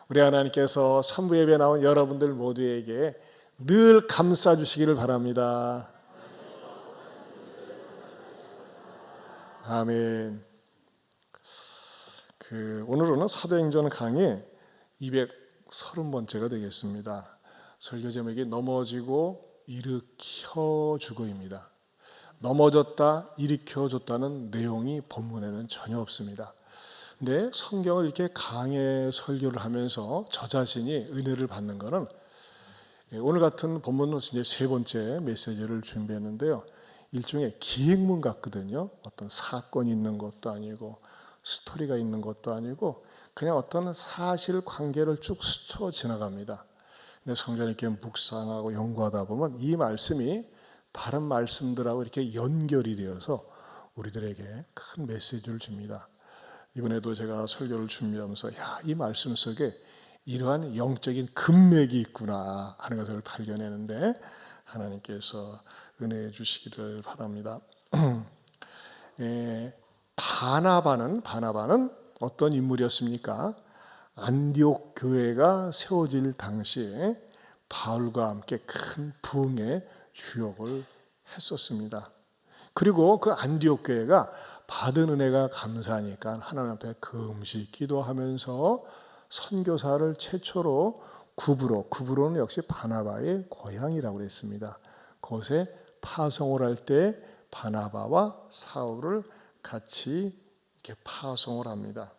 우리 하나님께서 산부 예배에 나온 여러분들 모두에게 늘 감싸 주시기를 바랍니다. 아멘. 오늘은 사도행전 강의 230번째가 되겠습니다. 설교 제목이 넘어지고 일으켜주고입니다. 넘어졌다, 일으켜줬다는 내용이 본문에는 전혀 없습니다. 근데 성경을 이렇게 강해 설교를 하면서 저 자신이 은혜를 받는 것은, 오늘 같은 본문은 이제 세 번째 메시지를 준비했는데요, 일종의 기행문 같거든요. 어떤 사건이 있는 것도 아니고 스토리가 있는 것도 아니고 그냥 어떤 사실 관계를 쭉 스쳐 지나갑니다. 근데 성경을 이렇게 묵상하고 연구하다 보면 이 말씀이 다른 말씀들하고 이렇게 연결이 되어서 우리들에게 큰 메시지를 줍니다. 이번에도 제가 설교를 준비하면서 이 말씀 속에 이러한 영적인 금맥이 있구나 하는 것을 발견했는데, 하나님께서 은혜해 주시기를 바랍니다. 바나바는 어떤 인물이었습니까? 안디옥 교회가 세워질 당시에 바울과 함께 큰 부흥의 주역을 했었습니다. 그리고 그 안디옥 교회가 받은 은혜가 감사하니까 하나님 앞에 금식 기도하면서 선교사를 최초로 구브로는 역시 바나바의 고향이라고 그랬습니다. 그곳에 파송을 할 때 바나바와 사울을 같이 이렇게 파송을 합니다.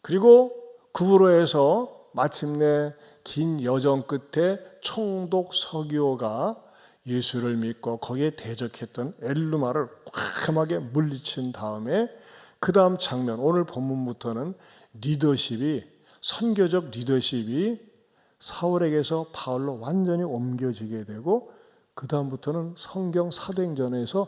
그리고 구브로에서 마침내 긴 여정 끝에 총독 서기오가 예수를 믿고 거기에 대적했던 엘루마를 꽉하게 물리친 다음에 그 다음 장면, 오늘 본문부터는 선교적 리더십이 사울에게서 바울로 완전히 옮겨지게 되고, 그 다음부터는 성경 사도행전에서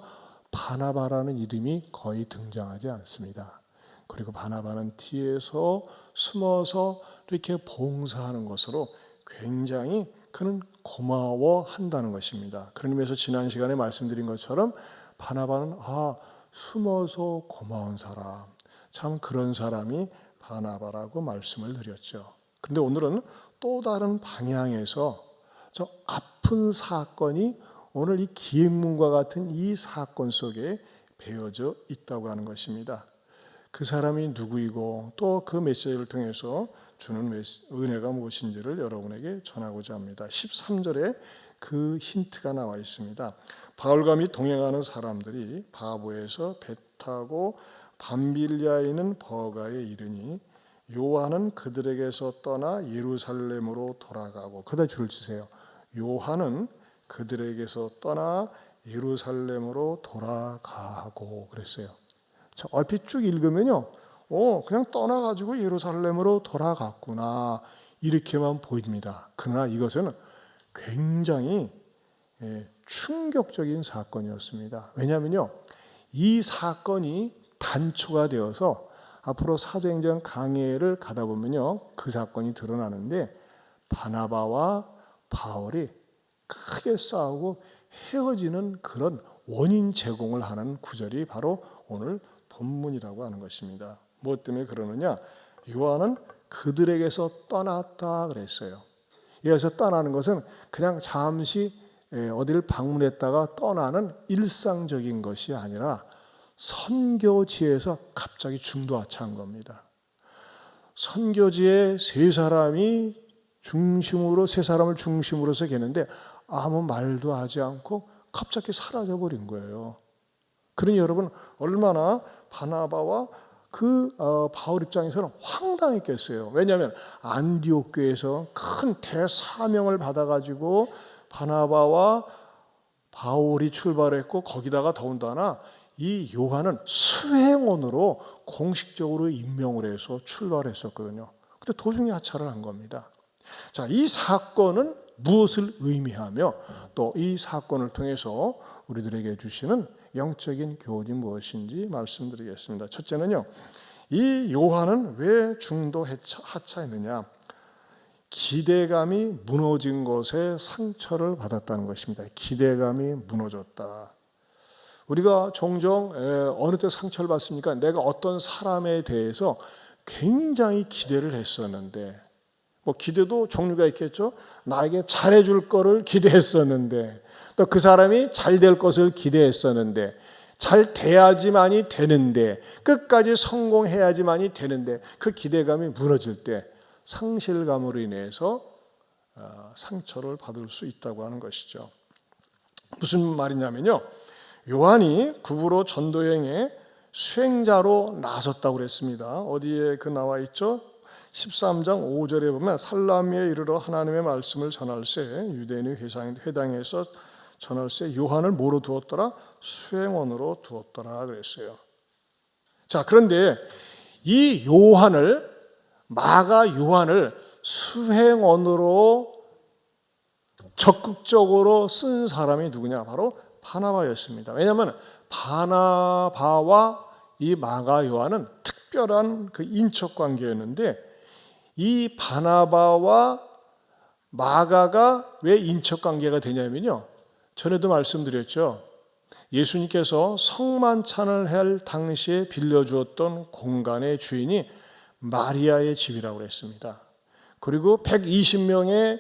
바나바라는 이름이 거의 등장하지 않습니다. 그리고 바나바는 뒤에서 숨어서 이렇게 봉사하는 것으로 굉장히 그는 고마워한다는 것입니다. 그런 의미에서 지난 시간에 말씀드린 것처럼 바나바는 숨어서 고마운 사람, 참 그런 사람이 바나바라고 말씀을 드렸죠. 그런데 오늘은 또 다른 방향에서 저 아픈 사건이 오늘 이 기행문과 같은 이 사건 속에 배어져 있다고 하는 것입니다. 그 사람이 누구이고 또 그 메시지를 통해서 주는 은혜가 무엇인지를 여러분에게 전하고자 합니다. 13절에 그 힌트가 나와 있습니다. 바울과 및 동행하는 사람들이 바보에서 배 타고 밤빌리아에 있는 버가에 이르니 요한은 그들에게서 떠나 예루살렘으로 돌아가고, 그다 줄을 치세요. 요한은 그들에게서 떠나 예루살렘으로 돌아가고 그랬어요. 자, 얼핏 쭉 읽으면요, 그냥 떠나가지고 예루살렘으로 돌아갔구나 이렇게만 보입니다. 그러나 이것은 굉장히 충격적인 사건이었습니다. 왜냐하면요, 이 사건이 단초가 되어서 앞으로 사도행전 강해를 가다 보면요, 그 사건이 드러나는데, 바나바와 바울이 크게 싸우고 헤어지는 그런 원인 제공을 하는 구절이 바로 오늘 본문이라고 하는 것입니다. 무엇 때문에 그러느냐? 요한은 그들에게서 떠났다 그랬어요. 여기서 떠나는 것은 그냥 잠시 어디를 방문했다가 떠나는 일상적인 것이 아니라 선교지에서 갑자기 중도하차한 겁니다. 선교지에 세 사람을 중심으로서 계는데 아무 말도 하지 않고 갑자기 사라져버린 거예요. 그러니 여러분, 얼마나 바나바와 바울 입장에서는 황당했겠어요. 왜냐하면 안디옥 교회에서 큰 대사명을 받아가지고 바나바와 바울이 출발했고, 거기다가 더군다나 이 요한은 수행원으로 공식적으로 임명을 해서 출발했었거든요. 근데 도중에 하차를 한 겁니다. 자, 이 사건은 무엇을 의미하며 또 이 사건을 통해서 우리들에게 주시는 영적인 교훈이 무엇인지 말씀드리겠습니다. 첫째는요, 이 요한은 왜 중도 하차했느냐? 기대감이 무너진 것에 상처를 받았다는 것입니다. 기대감이 무너졌다. 우리가 종종 어느 때 상처를 받습니까? 내가 어떤 사람에 대해서 굉장히 기대를 했었는데 뭐 기대도 종류가 있겠죠. 나에게 잘해줄 거를 기대했었는데, 또 그 사람이 잘 될 것을 기대했었는데, 잘 돼야지만이 되는데, 끝까지 성공해야지만이 되는데, 그 기대감이 무너질 때 상실감으로 인해서 상처를 받을 수 있다고 하는 것이죠. 무슨 말이냐면요, 요한이 구부로 전도여행에 수행자로 나섰다고 그랬습니다. 어디에 그 나와 있죠? 13장 5절에 보면 살라미에 이르러 하나님의 말씀을 전할세, 유대인의 회당에서 전할세, 요한을 뭐로 두었더라? 수행원으로 두었더라 그랬어요. 자, 그런데 이 요한을, 마가 요한을 수행원으로 적극적으로 쓴 사람이 누구냐? 바로 바나바였습니다. 왜냐하면 바나바와 이 마가 요한은 특별한 그 인척 관계였는데, 이 바나바와 마가가 왜 인척 관계가 되냐면요, 전에도 말씀드렸죠. 예수님께서 성만찬을 할 당시에 빌려주었던 공간의 주인이 마리아의 집이라고 했습니다. 그리고 120명의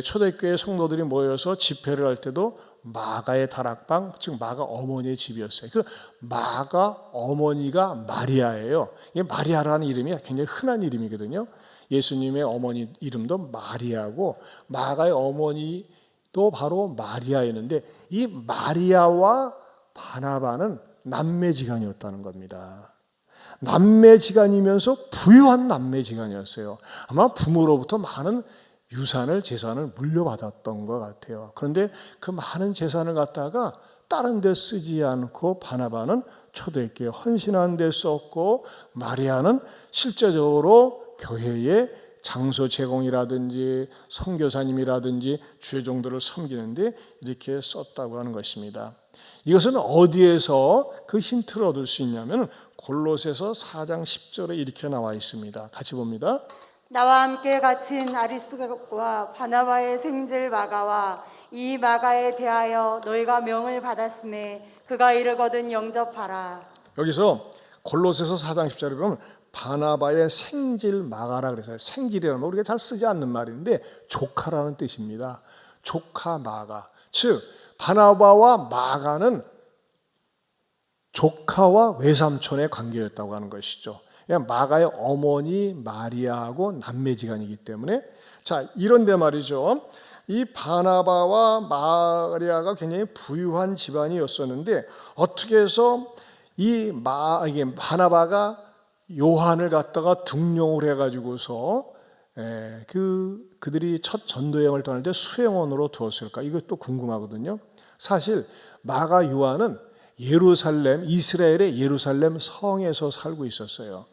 초대교회 성도들이 모여서 집회를 할 때도 마가의 다락방, 즉 마가 어머니의 집이었어요. 그 마가 어머니가 마리아예요. 이 마리아라는 이름이 굉장히 흔한 이름이거든요. 예수님의 어머니 이름도 마리아고, 마가의 어머니도 바로 마리아였는데, 이 마리아와 바나바는 남매지간이었다는 겁니다. 남매지간이면서 부유한 남매지간이었어요. 아마 부모로부터 많은 유산을, 재산을 물려받았던 것 같아요. 그런데 그 많은 재산을 갖다가 다른 데 쓰지 않고 바나바는 초대교회에 헌신한 데 썼고, 마리아는 실제적으로 교회의 장소 제공이라든지 선교사님이라든지 주의 종들을 섬기는데 이렇게 썼다고 하는 것입니다. 이것은 어디에서 그 힌트를 얻을 수 있냐면 골로새서 4장 10절에 이렇게 나와 있습니다. 같이 봅니다. 나와 함께 갇힌 아리스도와 바나바의 생질 마가와 이 마가에 대하여 너희가 명을 받았음에 그가 이르거든 영접하라. 여기서 골로새서 4장 10절에 보면 바나바의 생질 마가라 그래서, 생질이라는 말 우리가 잘 쓰지 않는 말인데 조카라는 뜻입니다. 조카 마가, 즉 바나바와 마가는 조카와 외삼촌의 관계였다고 하는 것이죠. 마가의 어머니 마리아하고 남매지간이기 때문에, 자, 이런데 말이죠, 이 바나바와 마리아가 굉장히 부유한 집안이었었는데 어떻게 해서 이게 바나바가 요한을 갖다가 등용을 해가지고서 그들이 첫 전도여행을 떠날 때 수행원으로 두었을까? 이것도 궁금하거든요. 사실 마가 요한은 예루살렘, 이스라엘의 예루살렘 성에서 살고 있었어요.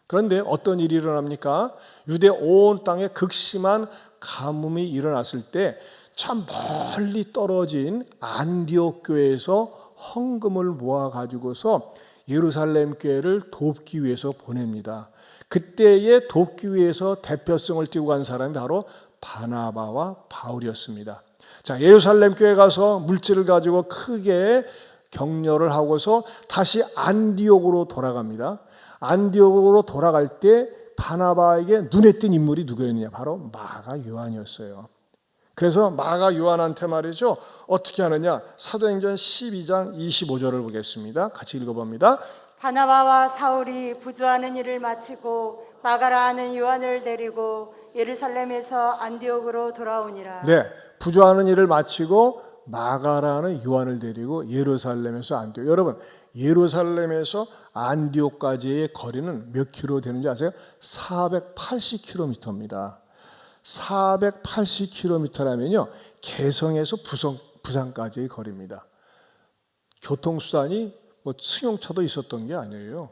그런데 어떤 일이 일어납니까? 유대 온 땅에 극심한 가뭄이 일어났을 때 참 멀리 떨어진 안디옥 교회에서 헌금을 모아 가지고서 예루살렘 교회를 돕기 위해서 보냅니다. 그때에 돕기 위해서 대표성을 띠고 간 사람이 바로 바나바와 바울이었습니다. 자, 예루살렘 교회 가서 물질을 가지고 크게 격려를 하고서 다시 안디옥으로 돌아갑니다. 안디옥으로 돌아갈 때 바나바에게 눈에 띈 인물이 누구였느냐? 바로 마가 요한이었어요. 그래서 마가 요한한테 말이죠, 어떻게 하느냐? 사도행전 12장 25절을 보겠습니다. 같이 읽어봅니다. 바나바와 사울이 부주하는 일을 마치고 마가라 하는 요한을 데리고 예루살렘에서 안디옥으로 돌아오니라. 네, 부주하는 일을 마치고 마가라는 요한을 데리고 예루살렘에서 안디옥. 여러분, 예루살렘에서 안디옥까지의 거리는 몇 킬로 되는지 아세요? 480km입니다. 480km라면요, 개성에서 부산까지의 거리입니다. 교통수단이 뭐 승용차도 있었던 게 아니에요.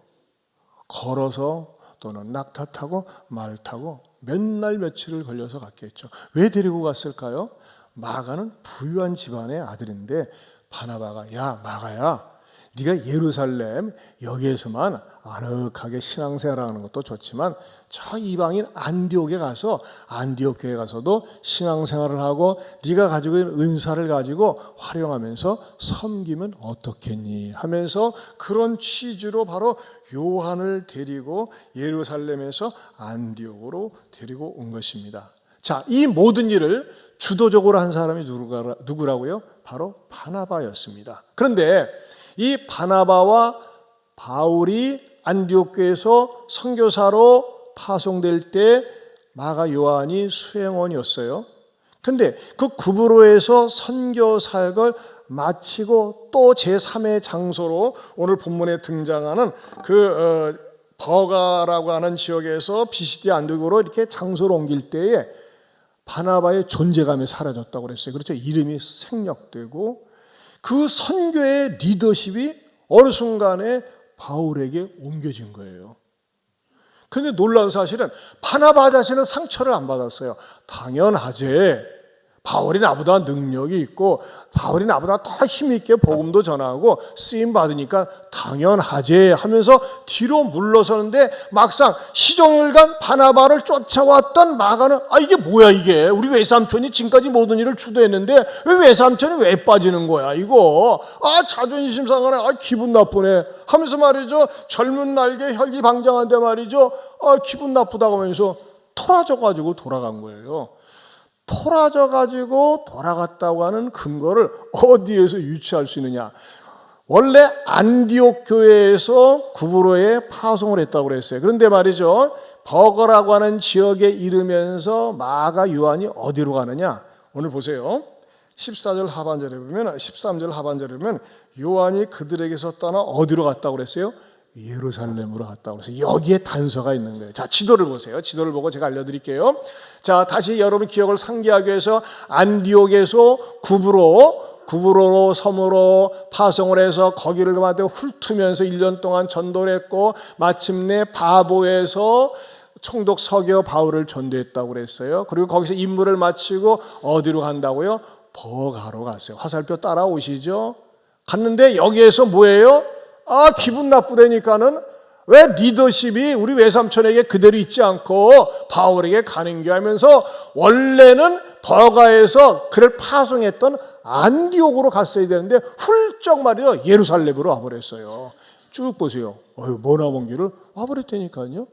걸어서 또는 낙타 타고 말 타고 몇 날 며칠을 걸려서 갔겠죠. 왜 데리고 갔을까요? 마가는 부유한 집안의 아들인데 바나바가, 야 마가야, 네가 예루살렘 여기에서만 아늑하게 신앙생활하는 것도 좋지만 저 이방인 안디옥에 가서 안디옥 교회 가서도 신앙생활을 하고 네가 가지고 있는 은사를 가지고 활용하면서 섬기면 어떻겠니 하면서 그런 취지로 바로 요한을 데리고 예루살렘에서 안디옥으로 데리고 온 것입니다. 자, 이 모든 일을 주도적으로 한 사람이 누구라고요? 바로 바나바였습니다. 그런데 이 바나바와 바울이 안디옥 교회에서 선교사로 파송될 때 마가 요한이 수행원이었어요. 그런데 그 구브로에서 선교 사역을 마치고 또 제3의 장소로 오늘 본문에 등장하는 그 버가라고 하는 지역에서 비시디 안디옥으로 이렇게 장소를 옮길 때에 바나바의 존재감이 사라졌다고 그랬어요. 그렇죠. 이름이 생략되고 그 선교의 리더십이 어느 순간에 바울에게 옮겨진 거예요. 그런데 놀라운 사실은 바나바 자신은 상처를 안 받았어요. 당연하지. 바울이 나보다 능력이 있고 바울이 나보다 더 힘있게 복음도 전하고 쓰임 받으니까 당연하지 하면서 뒤로 물러서는데 막상 시종일관 바나바를 쫓아왔던 마가는 이게 뭐야 이게 우리 외삼촌이 지금까지 모든 일을 주도했는데 왜 외삼촌이 왜 빠지는 거야 이거 자존심 상하네 기분 나쁘네 하면서 말이죠 젊은 날개 혈기방장한데 말이죠 기분 나쁘다고 하면서 토라져가지고 돌아간 거예요. 토라져가지고 돌아갔다고 하는 근거를 어디에서 유추할 수 있느냐? 원래 안디옥 교회에서 구브로에 파송을 했다고 그랬어요. 그런데 말이죠, 버거라고 하는 지역에 이르면서 마가 요한이 어디로 가느냐? 오늘 보세요. 14절 하반절에 보면 13절 하반절에 보면 요한이 그들에게서 떠나 어디로 갔다고 그랬어요? 예루살렘으로 갔다고 그래서 여기에 단서가 있는 거예요. 자, 지도를 보세요. 지도를 보고 제가 알려드릴게요. 자, 다시 여러분 기억을 상기하기 위해서 안디옥에서 구브로 섬으로 파송을 해서 거기를 그만두고 훑으면서 1년 동안 전도를 했고 마침내 바보에서 총독 서기오 바울을 전도했다고 그랬어요. 그리고 거기서 임무를 마치고 어디로 간다고요? 버가로 갔어요. 화살표 따라오시죠? 갔는데 여기에서 뭐예요? 기분 나쁘다니까는 왜 리더십이 우리 외삼촌에게 그대로 있지 않고 바울에게 가는 게 하면서 원래는 버가에서 그를 파송했던 안디옥으로 갔어야 되는데 훌쩍 말이요 예루살렘으로 와버렸어요. 쭉 보세요. 머나먼 길을 와버렸다니까요.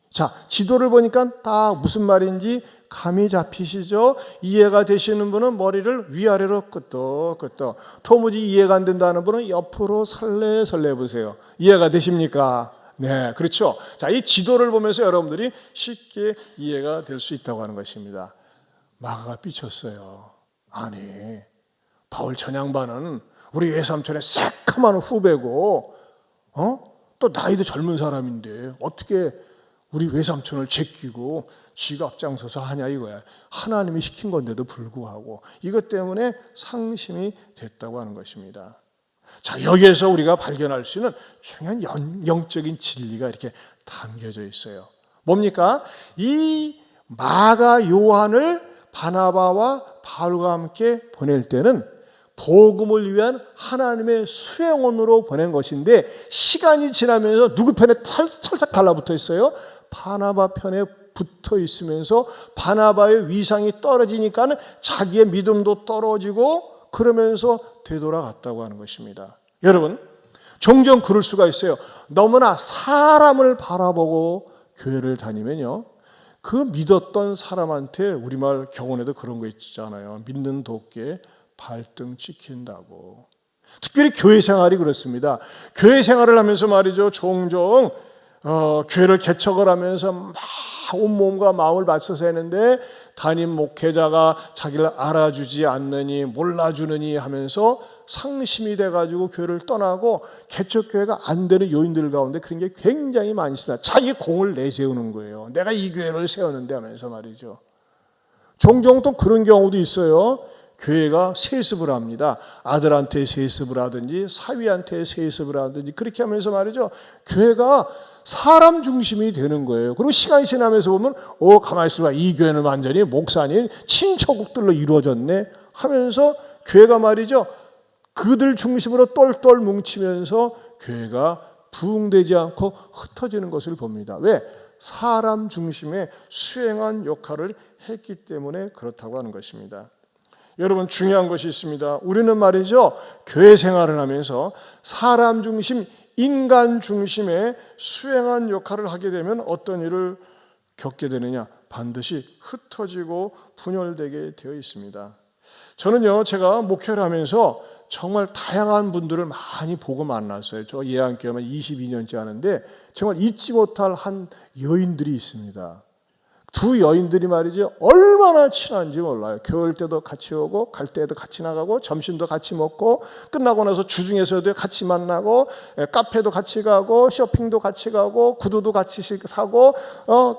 자, 지도를 보니까 딱 무슨 말인지 감이 잡히시죠? 이해가 되시는 분은 머리를 위아래로 끄덕끄덕, 도무지 이해가 안 된다는 분은 옆으로 설레설레 보세요. 이해가 되십니까? 네, 그렇죠. 자, 이 지도를 보면서 여러분들이 쉽게 이해가 될 수 있다고 하는 것입니다. 마가가 삐쳤어요. 아니, 바울 전양반은 우리 외삼촌의 새카만 후배고, 또 나이도 젊은 사람인데 어떻게 우리 외삼촌을 제끼고 지가 앞장서서 하냐 이거야. 하나님이 시킨 건데도 불구하고 이것 때문에 상심이 됐다고 하는 것입니다. 자, 여기에서 우리가 발견할 수 있는 중요한 영적인 진리가 이렇게 담겨져 있어요. 뭡니까? 이 마가 요한을 바나바와 바울과 함께 보낼 때는 복음을 위한 하나님의 수행원으로 보낸 것인데 시간이 지나면서 누구 편에 찰싹 달라붙어 있어요? 바나바 편에 붙어 있으면서 바나바의 위상이 떨어지니까 자기의 믿음도 떨어지고 그러면서 되돌아갔다고 하는 것입니다. 여러분, 종종 그럴 수가 있어요. 너무나 사람을 바라보고 교회를 다니면요, 그 믿었던 사람한테 우리말 경원에도 그런 거 있잖아요. 믿는 도끼에 발등 찍힌다고. 특별히 교회 생활이 그렇습니다. 교회 생활을 하면서 말이죠, 종종 교회를 개척을 하면서 막 온몸과 마음을 바쳐서 했는데 담임 목회자가 자기를 알아주지 않느니 몰라주느니 하면서 상심이 돼가지고 교회를 떠나고 개척교회가 안 되는 요인들 가운데 그런 게 굉장히 많이 있습니다. 자기 공을 내세우는 거예요. 내가 이 교회를 세웠는데 하면서 말이죠. 종종 또 그런 경우도 있어요. 교회가 세습을 합니다. 아들한테 세습을 하든지 사위한테 세습을 하든지 그렇게 하면서 말이죠. 교회가 사람 중심이 되는 거예요. 그리고 시간이 지나면서 보면 가만히 있어봐. 이 교회는 완전히 목사님 친척국들로 이루어졌네 하면서 교회가 말이죠. 그들 중심으로 똘똘 뭉치면서 교회가 부흥되지 않고 흩어지는 것을 봅니다. 왜? 사람 중심의 수행한 역할을 했기 때문에 그렇다고 하는 것입니다. 여러분, 중요한 것이 있습니다. 우리는 말이죠, 교회 생활을 하면서 사람 중심, 인간 중심의 수행한 역할을 하게 되면 어떤 일을 겪게 되느냐? 반드시 흩어지고 분열되게 되어 있습니다. 저는요, 제가 목회를 하면서 정말 다양한 분들을 많이 보고 만났어요. 저 예안교회만 22년째 하는데 정말 잊지 못할 한 여인들이 있습니다. 두 여인들이 말이죠, 얼마나 친한지 몰라요. 교회 올 때도 같이 오고 갈 때도 같이 나가고 점심도 같이 먹고 끝나고 나서 주중에서도 같이 만나고 카페도 같이 가고 쇼핑도 같이 가고 구두도 같이 사고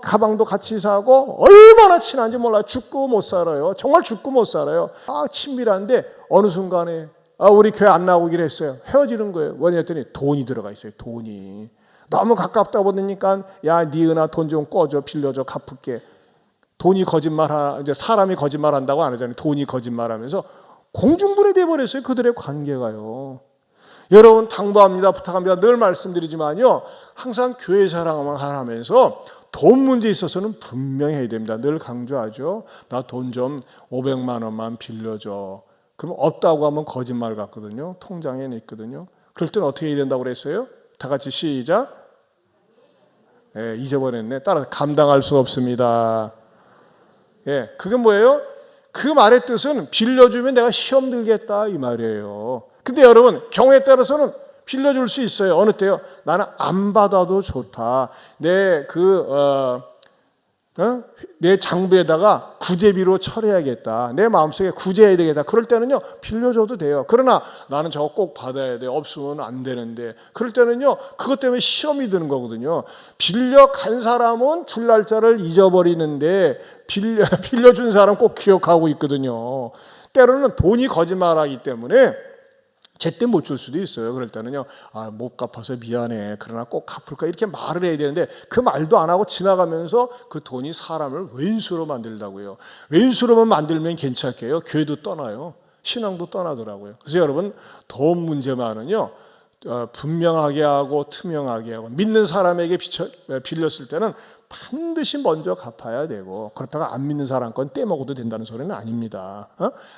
가방도 같이 사고 얼마나 친한지 몰라요. 죽고 못 살아요. 정말 죽고 못 살아요. 친밀한데 어느 순간에 우리 교회 안 나오기로 했어요. 헤어지는 거예요. 왜냐했더니 돈이 들어가 있어요. 돈이 너무 가깝다 보니까 야, 네 은하 돈 좀 꿔줘, 빌려줘, 갚을게. 돈이 이제 사람이 거짓말한다고 안 하잖아요. 돈이 거짓말하면서 공중분해돼 버렸어요. 그들의 관계가요. 여러분, 당부합니다, 부탁합니다. 늘 말씀드리지만요, 항상 교회 사랑을 하면서 돈 문제에 있어서는 분명히 해야 됩니다. 늘 강조하죠. 나 돈 좀 500만 원만 빌려줘. 그럼 없다고 하면 거짓말 같거든요. 통장에 있거든요. 그럴 때는 어떻게 해야 된다고 그랬어요? 다 같이 시작. 잊어버렸네. 따라서 감당할 수 없습니다. 그게 뭐예요? 그 말의 뜻은 빌려주면 내가 시험 들겠다 이 말이에요. 근데 여러분, 경우에 따라서는 빌려줄 수 있어요. 어느 때요? 나는 안 받아도 좋다. 내 장부에다가 구제비로 처리해야겠다. 내 마음속에 구제해야 되겠다. 그럴 때는요, 빌려줘도 돼요. 그러나 나는 저거 꼭 받아야 돼. 없으면 안 되는데. 그럴 때는요, 그것 때문에 시험이 드는 거거든요. 빌려간 사람은 줄 날짜를 잊어버리는데 빌려준 사람 꼭 기억하고 있거든요. 때로는 돈이 거짓말하기 때문에 제때 못 줄 수도 있어요. 그럴 때는요, 못 갚아서 미안해. 그러나 꼭 갚을 거야. 이렇게 말을 해야 되는데 그 말도 안 하고 지나가면서 그 돈이 사람을 왼수로 만들다고요. 왼수로만 만들면 괜찮게요. 교회도 떠나요. 신앙도 떠나더라고요. 그래서 여러분, 돈 문제만은요, 분명하게 하고 투명하게 하고 믿는 사람에게 빌렸을 때는 반드시 먼저 갚아야 되고, 그렇다가 안 믿는 사람 건 떼먹어도 된다는 소리는 아닙니다.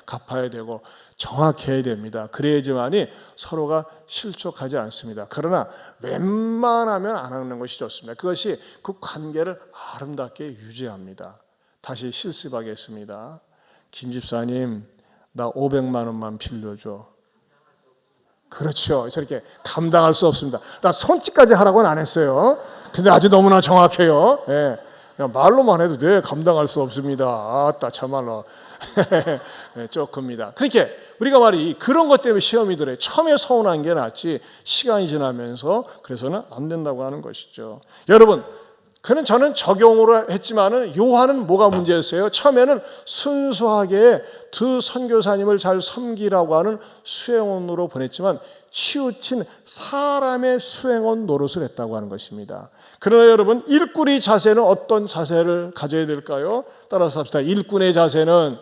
갚아야 되고 정확해야 됩니다. 그래야지만이 서로가 실족하지 않습니다. 그러나 웬만하면 안 하는 것이 좋습니다. 그것이 그 관계를 아름답게 유지합니다. 다시 실습하겠습니다. 김 집사님, 나 500만 원만 빌려줘. 그렇죠. 저렇게 감당할 수 없습니다. 나 손짓까지 하라고는 안 했어요. 근데 아주 너무나 정확해요. 그냥 말로만 해도 돼. 감당할 수 없습니다. 참말로. 조금입니다. 그렇게 우리가 그런 것 때문에 시험이 들어요. 처음에 서운한 게 낫지 시간이 지나면서 그래서는 안 된다고 하는 것이죠. 여러분, 저는 적용으로 했지만은 요한은 뭐가 문제였어요? 처음에는 순수하게 두 선교사님을 잘 섬기라고 하는 수행원으로 보냈지만 치우친 사람의 수행원 노릇을 했다고 하는 것입니다. 그러나 여러분, 일꾼의 자세는 어떤 자세를 가져야 될까요? 따라서 합시다. 일꾼의 자세는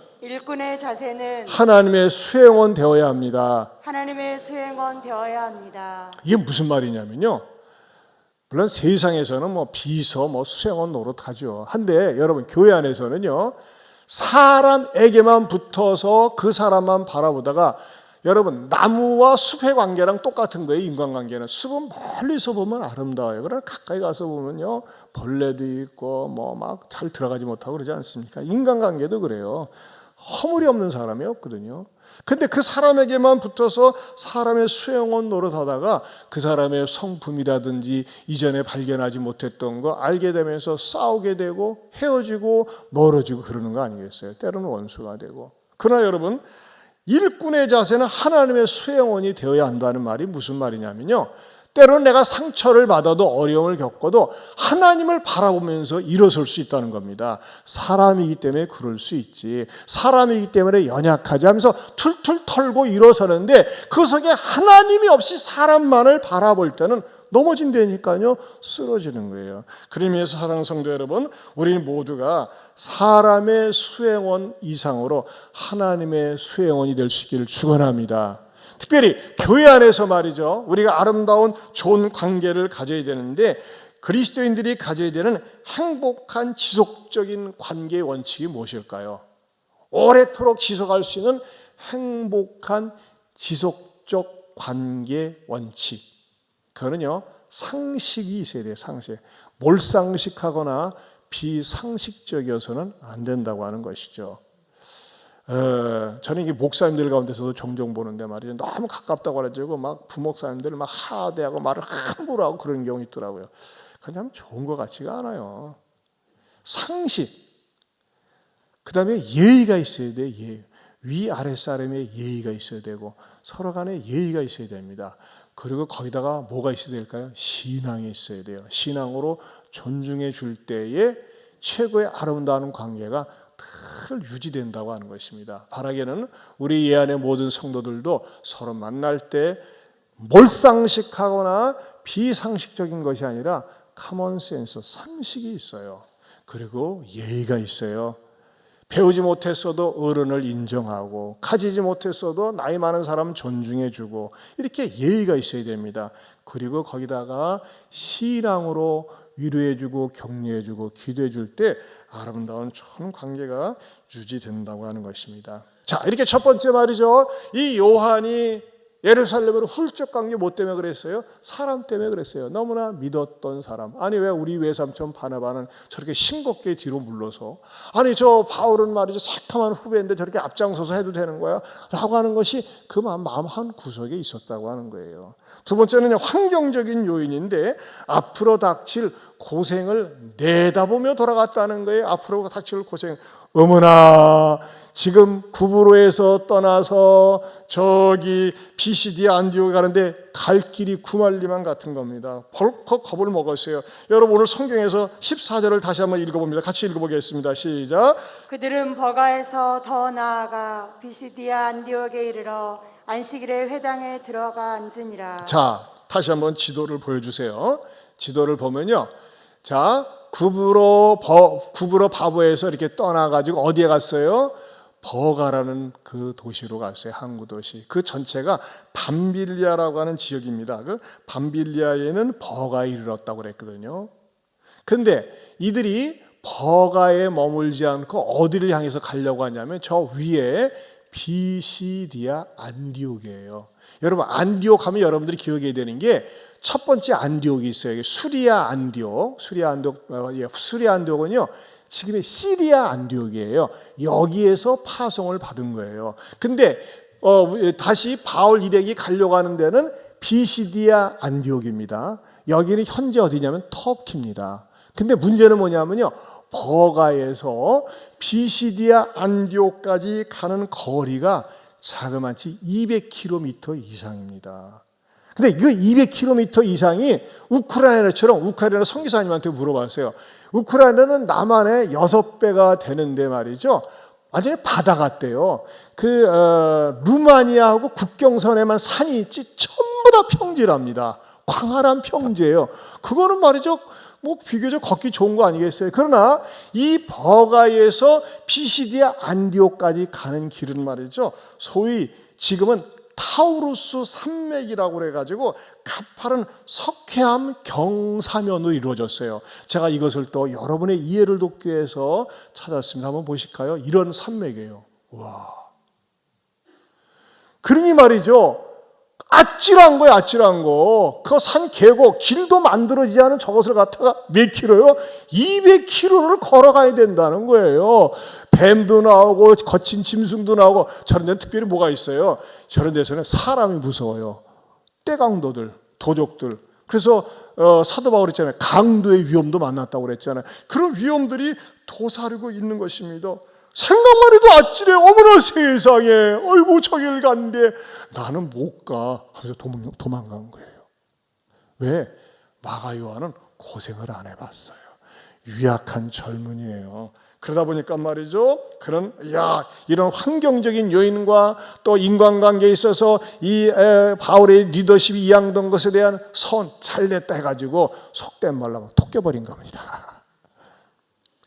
하나님의 수행원 되어야 합니다. 하나님의 수행원 되어야 합니다. 이게 무슨 말이냐면요, 물론 세상에서는 비서 수행원 노릇하죠. 한데 여러분, 교회 안에서는요, 사람에게만 붙어서 그 사람만 바라보다가 여러분, 나무와 숲의 관계랑 똑같은 거예요. 인간관계는 숲은 멀리서 보면 아름다워요. 그러나 가까이 가서 보면요, 벌레도 있고 막 잘 들어가지 못하고 그러지 않습니까? 인간관계도 그래요. 허물이 없는 사람이 없거든요. 근데 그 사람에게만 붙어서 사람의 수행원 노릇하다가 그 사람의 성품이라든지 이전에 발견하지 못했던 거 알게 되면서 싸우게 되고 헤어지고 멀어지고 그러는 거 아니겠어요? 때로는 원수가 되고. 그러나 여러분, 일꾼의 자세는 하나님의 수행원이 되어야 한다는 말이 무슨 말이냐면요, 때로는 내가 상처를 받아도 어려움을 겪어도 하나님을 바라보면서 일어설 수 있다는 겁니다. 사람이기 때문에 그럴 수 있지, 사람이기 때문에 연약하지 하면서 툴툴 털고 일어서는데 그 속에 하나님이 없이 사람만을 바라볼 때는 넘어진다니까요, 쓰러지는 거예요. 그러면서 사랑하는 성도 여러분, 우리 모두가 사람의 수행원 이상으로 하나님의 수행원이 될 수 있기를 축원합니다. 특별히 교회 안에서 말이죠. 우리가 아름다운 좋은 관계를 가져야 되는데 그리스도인들이 가져야 되는 행복한 지속적인 관계의 원칙이 무엇일까요? 오래도록 지속할 수 있는 행복한 지속적 관계 원칙. 그거는요, 상식이 있어야 돼요. 상식. 몰상식하거나 비상식적이어서는 안 된다고 하는 것이죠. 저는 이게 목사님들 가운데서도 종종 보는데 말이죠. 너무 가깝다고 그래가지고 막 부목사님들을 막 하대하고 말을 함부로 하고 그런 경우 있더라고요. 그냥 좋은 것 같지가 않아요. 상식. 그 다음에 예의가 있어야 돼요. 예의. 위아래 사람의 예의가 있어야 되고 서로 간에 예의가 있어야 됩니다. 그리고 거기다가 뭐가 있어야 될까요? 신앙이 있어야 돼요. 신앙으로 존중해 줄 때에 최고의 아름다운 관계가 늘 유지된다고 하는 것입니다. 바라기는 우리 예 안의 모든 성도들도 서로 만날 때 몰상식하거나 비상식적인 것이 아니라 커먼센스, 상식이 있어요. 그리고 예의가 있어요. 배우지 못했어도 어른을 인정하고 가지지 못했어도 나이 많은 사람 존중해주고 이렇게 예의가 있어야 됩니다. 그리고 거기다가 신앙으로 위로해주고 격려해주고 기도해줄 때 아름다운 좋은 관계가 유지된다고 하는 것입니다. 자, 이렇게 첫 번째 말이죠. 이 요한이 예루살렘으로 훌쩍 간 게 뭐 때문에 그랬어요? 사람 때문에 그랬어요. 너무나 믿었던 사람. 아니 왜 우리 외삼촌 바나바는 저렇게 싱겁게 뒤로 물러서, 아니 저 바울은 말이죠, 새카만 후배인데 저렇게 앞장서서 해도 되는 거야? 라고 하는 것이 그 마음 한 구석에 있었다고 하는 거예요. 두 번째는 환경적인 요인인데 앞으로 닥칠 고생을 내다보며 돌아갔다는 거예요. 앞으로 닥칠 고생. 어머나, 지금 구브로에서 떠나서 저기 비시디 안디옥 가는데 갈 길이 구말리만 같은 겁니다. 벌컥 겁을 먹었어요. 여러분 오늘 성경에서 14절을 다시 한번 읽어봅니다. 같이 읽어보겠습니다. 시작. 그들은 버가에서 더 나아가 비시디아 안디옥에 이르러 안식일에 회당에 들어가 앉으니라. 자, 다시 한번 지도를 보여주세요. 지도를 보면요, 자, 구브로 바보에서 이렇게 떠나가지고 어디에 갔어요? 버가라는 그 도시로 갔어요. 항구 도시. 그 전체가 밤빌리아라고 하는 지역입니다. 그 밤빌리아에는 버가에 이르렀다고 그랬거든요. 근데 이들이 버가에 머물지 않고 어디를 향해서 가려고 하냐면 저 위에 비시디아 안디옥이에요. 여러분 안디옥 하면 여러분들이 기억해야 되는 게 첫 번째 안디옥이 있어요. 수리아 안디옥. 수리아 안디옥은요, 지금의 시리아 안디옥이에요. 여기에서 파송을 받은 거예요. 근데 다시 바울 일행이 가려고 하는 데는 비시디아 안디옥입니다. 여기는 현재 어디냐면 터키입니다. 근데 문제는 뭐냐면요, 버가에서 비시디아 안디옥까지 가는 거리가 자그마치 200km 이상입니다. 근데 그 200km 이상이 우크라이나 선교사님한테 물어봤어요. 우크라이나는 남한의 6배가 되는데 말이죠, 완전히 바다 같대요. 루마니아하고 국경선에만 산이 있지 전부 다 평지랍니다. 광활한 평지예요. 그거는 말이죠, 뭐 비교적 걷기 좋은 거 아니겠어요? 그러나 이 버가에서 피시디아 안디옥까지 가는 길은 말이죠, 소위 지금은 타우루스 산맥이라고 그래가지고 가파른 석회암 경사면으로 이루어졌어요. 제가 이것을 또 여러분의 이해를 돕기 위해서 찾았습니다. 한번 보실까요? 이런 산맥이에요. 와. 그러니 말이죠, 아찔한 거예요, 아찔한 거. 그 산 계곡, 길도 만들어지지 않은 저것을 갖다가 몇 킬로요? 200km를 걸어가야 된다는 거예요. 뱀도 나오고 거친 짐승도 나오고. 저런 데는 특별히 뭐가 있어요? 저런 데서는 사람이 무서워요. 떼강도들, 도적들. 그래서 사도 바울 있잖아요, 강도의 위험도 만났다고 그랬잖아요. 그런 위험들이 도사리고 있는 것입니다. 생각만 해도 아찔해요. 어머나 세상에, 어이구 저길 간대, 나는 못 가 하면서 도망간 거예요. 왜? 마가 요한은 고생을 안 해봤어요. 유약한 젊은이에요. 그러다 보니까 말이죠, 이런 환경적인 요인과 또 인간관계에 있어서 이 바울의 리더십이 이양된 것에 대한 잘 냈다 해가지고 속된 말로 하면 톡 깨버린 겁니다.